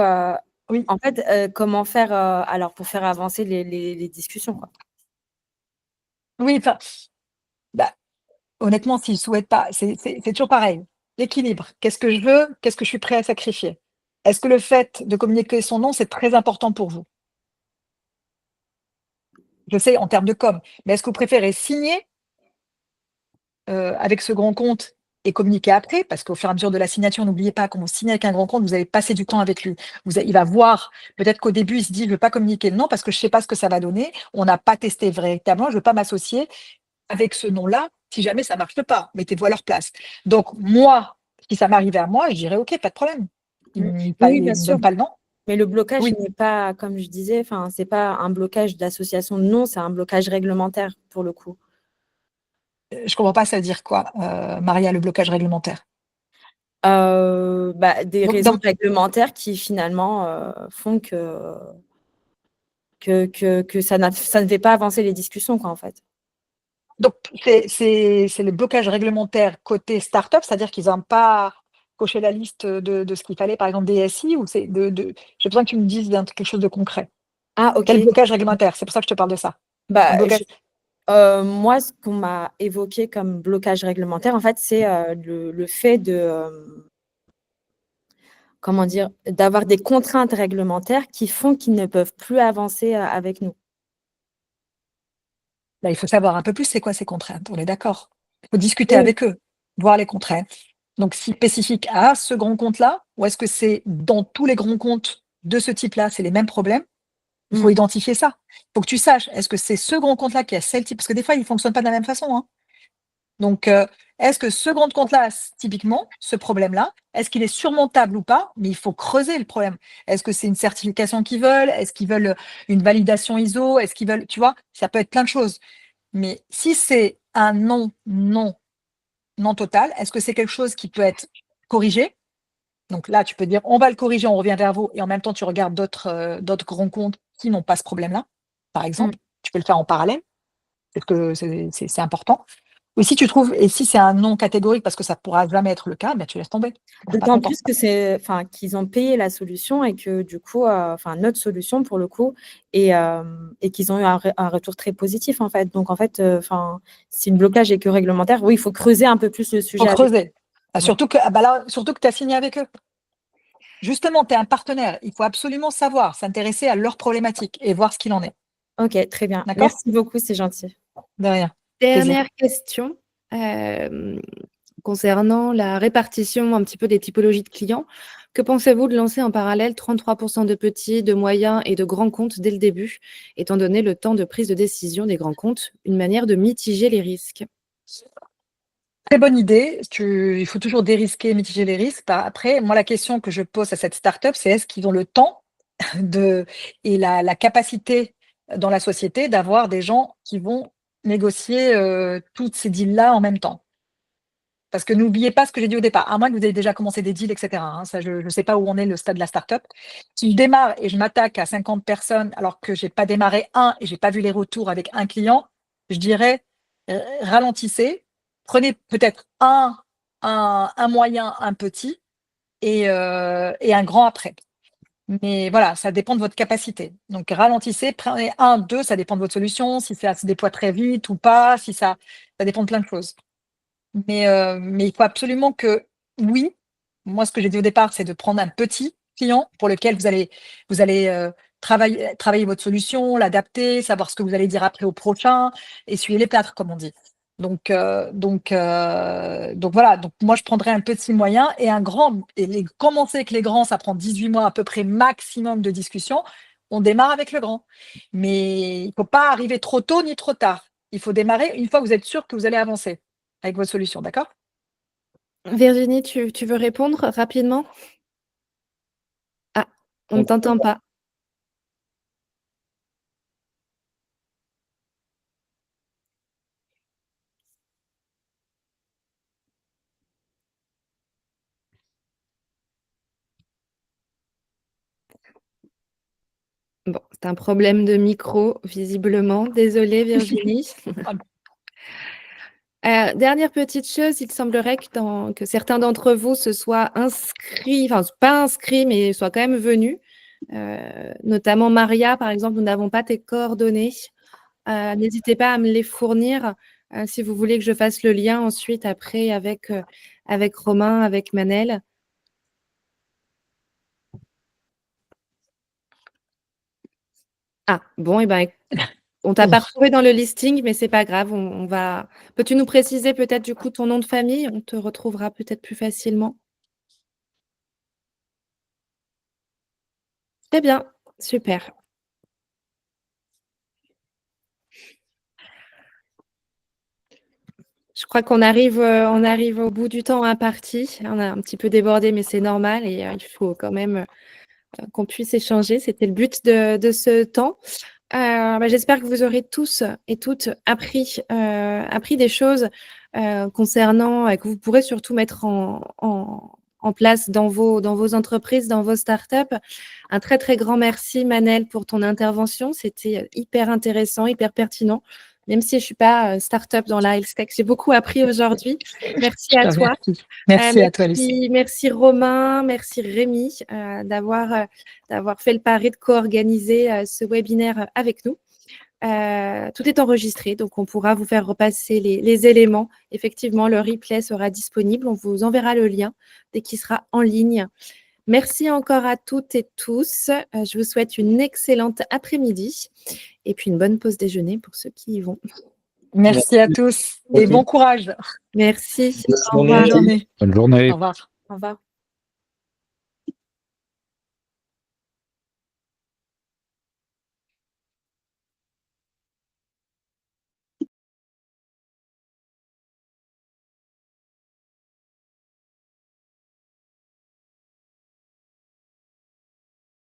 oui. en fait, comment faire alors pour faire avancer les discussions, quoi. Oui, enfin, bah, honnêtement, s'ils ne souhaitent pas, c'est toujours pareil. L'équilibre. Qu'est-ce que je veux? Qu'est-ce que je suis prêt à sacrifier? Est-ce que le fait de communiquer son nom, c'est très important pour vous? Je sais, en termes de com, mais est-ce que vous préférez signer avec ce grand compte et communiquer après? Parce qu'au fur et à mesure de la signature, n'oubliez pas, quand vous signez avec un grand compte, vous allez passer du temps avec lui. Il va voir, peut-être qu'au début, il se dit, je ne veux pas communiquer le nom parce que je ne sais pas ce que ça va donner. On n'a pas testé véritablement, je ne veux pas m'associer avec ce nom-là si jamais ça ne marche pas. Mettez-vous à leur place. Donc, moi, si ça m'arrivait à moi, je dirais, OK, pas de problème. Il Oui, ne bien me sûr. donne pas le nom. Mais le blocage Oui. n'est pas, comme je disais, enfin, c'est pas un blocage d'association de nom, c'est un blocage réglementaire pour le coup. Je ne comprends pas, ça veut dire quoi, Maria, le blocage réglementaire? Des raisons réglementaires qui finalement font que ça ne fait pas avancer les discussions, quoi, en fait. Donc, c'est le blocage réglementaire côté start-up, c'est-à-dire qu'ils n'ont pas coché la liste de ce qu'il fallait, par exemple, des SI, ou c'est j'ai besoin que tu me dises quelque chose de concret. Ah, OK. Quel blocage réglementaire? C'est pour ça que je te parle de ça. Moi, ce qu'on m'a évoqué comme blocage réglementaire, en fait, c'est le fait de, comment dire, d'avoir des contraintes réglementaires qui font qu'ils ne peuvent plus avancer avec nous. Là, il faut savoir un peu plus c'est quoi ces contraintes, on est d'accord. Il faut discuter Oui. avec eux, voir les contraintes. Donc, si spécifique à ce grand compte-là, ou est-ce que c'est dans tous les grands comptes de ce type-là, c'est les mêmes problèmes? Il faut identifier ça. Il faut que tu saches, est-ce que c'est ce grand compte-là qui a celle type? Parce que des fois, il ne fonctionne pas de la même façon, hein. Donc, est-ce que ce grand compte-là, typiquement, ce problème-là, est-ce qu'il est surmontable ou pas? Mais il faut creuser le problème. Est-ce que c'est une certification qu'ils veulent? Est-ce qu'ils veulent une validation ISO? Est-ce qu'ils veulent, tu vois, ça peut être plein de choses. Mais si c'est un non total, est-ce que c'est quelque chose qui peut être corrigé? Donc là, tu peux dire, on va le corriger, on revient vers vous, et en même temps, tu regardes d'autres grands comptes qui n'ont pas ce problème-là, par exemple. Tu peux le faire en parallèle, parce que c'est important. Et si tu trouves, et si c'est un non catégorique, parce que ça ne pourra jamais être le cas, ben tu laisses tomber. D'autant plus que qu'ils ont payé la solution et que du coup, notre solution pour le coup, et qu'ils ont eu un retour très positif en fait. Donc en fait, si le blocage est que réglementaire, oui, il faut creuser un peu plus le sujet. Il faut creuser. Surtout que tu as signé avec eux. Justement, tu es un partenaire. Il faut absolument savoir, s'intéresser à leurs problématiques et voir ce qu'il en est. Ok, très bien. D'accord ? Merci beaucoup, c'est gentil. De rien. Dernière question concernant la répartition un petit peu des typologies de clients. Que pensez-vous de lancer en parallèle 33% de petits, de moyens et de grands comptes dès le début, étant donné le temps de prise de décision des grands comptes, une manière de mitiger les risques? Très bonne idée. Il faut toujours dérisquer, mitiger les risques. Après, moi, la question que je pose à cette start-up, c'est est-ce qu'ils ont le temps et la capacité dans la société d'avoir des gens qui vont négocier toutes ces deals-là en même temps? Parce que n'oubliez pas ce que j'ai dit au départ, à moins que vous ayez déjà commencé des deals, etc., hein, ça, je ne sais pas où on est le stade de la start-up. Si je démarre et je m'attaque à 50 personnes alors que je n'ai pas démarré un et je n'ai pas vu les retours avec un client, je dirais ralentissez, prenez peut-être un moyen, un petit et un grand après. Mais voilà, ça dépend de votre capacité. Donc ralentissez, prenez un, deux, ça dépend de votre solution, si ça se déploie très vite ou pas, si ça dépend de plein de choses. Mais il faut absolument que, oui, moi, ce que j'ai dit au départ, c'est de prendre un petit client pour lequel vous allez travailler votre solution, l'adapter, savoir ce que vous allez dire après au prochain, essuyer les plâtres, comme on dit. Donc voilà. Donc moi, je prendrais un petit moyen et un grand. Et commencer avec les grands, ça prend 18 mois à peu près maximum de discussion. On démarre avec le grand. Mais il ne faut pas arriver trop tôt ni trop tard. Il faut démarrer une fois que vous êtes sûr que vous allez avancer avec votre solution, d'accord? Virginie, tu veux répondre rapidement? Ah, on ne t'entend pas. Bon, c'est C'est un problème de micro, visiblement. Désolée, Virginie. Dernière petite chose, il semblerait que certains d'entre vous se soient inscrits, enfin pas inscrits, mais soient quand même venus. Notamment Maria, par exemple, nous n'avons pas tes coordonnées. N'hésitez pas à me les fournir si vous voulez que je fasse le lien ensuite après avec Romain, avec Manel. Ah, bon, et ben, on t'a pas retrouvé dans le listing, mais c'est pas grave. On va. Peux-tu nous préciser peut-être du coup ton nom de famille? On te retrouvera peut-être plus facilement. Très bien, super. Je crois qu'on arrive au bout du temps imparti. On a un petit peu débordé, mais c'est normal et il faut quand même qu'on puisse échanger. C'était le but de ce temps. J'espère que vous aurez tous et toutes appris des choses concernant, que vous pourrez surtout mettre en place dans vos entreprises, dans vos startups. Un très, très grand merci, Manel, pour ton intervention. C'était hyper intéressant, hyper pertinent. Même si je ne suis pas start-up dans la health tech, j'ai beaucoup appris aujourd'hui. Merci à toi. Merci à toi, Lucie. Merci Romain, merci Rémi d'avoir fait le pari de co-organiser ce webinaire avec nous. Tout est enregistré, donc on pourra vous faire repasser les éléments. Effectivement, le replay sera disponible. On vous enverra le lien dès qu'il sera en ligne. Merci encore à toutes et tous. Je vous souhaite une excellente après-midi et puis une bonne pause déjeuner pour ceux qui y vont. Merci à tous et bon courage. Merci. Bonne journée. Bonne journée. Bonne journée. Au revoir. Au revoir.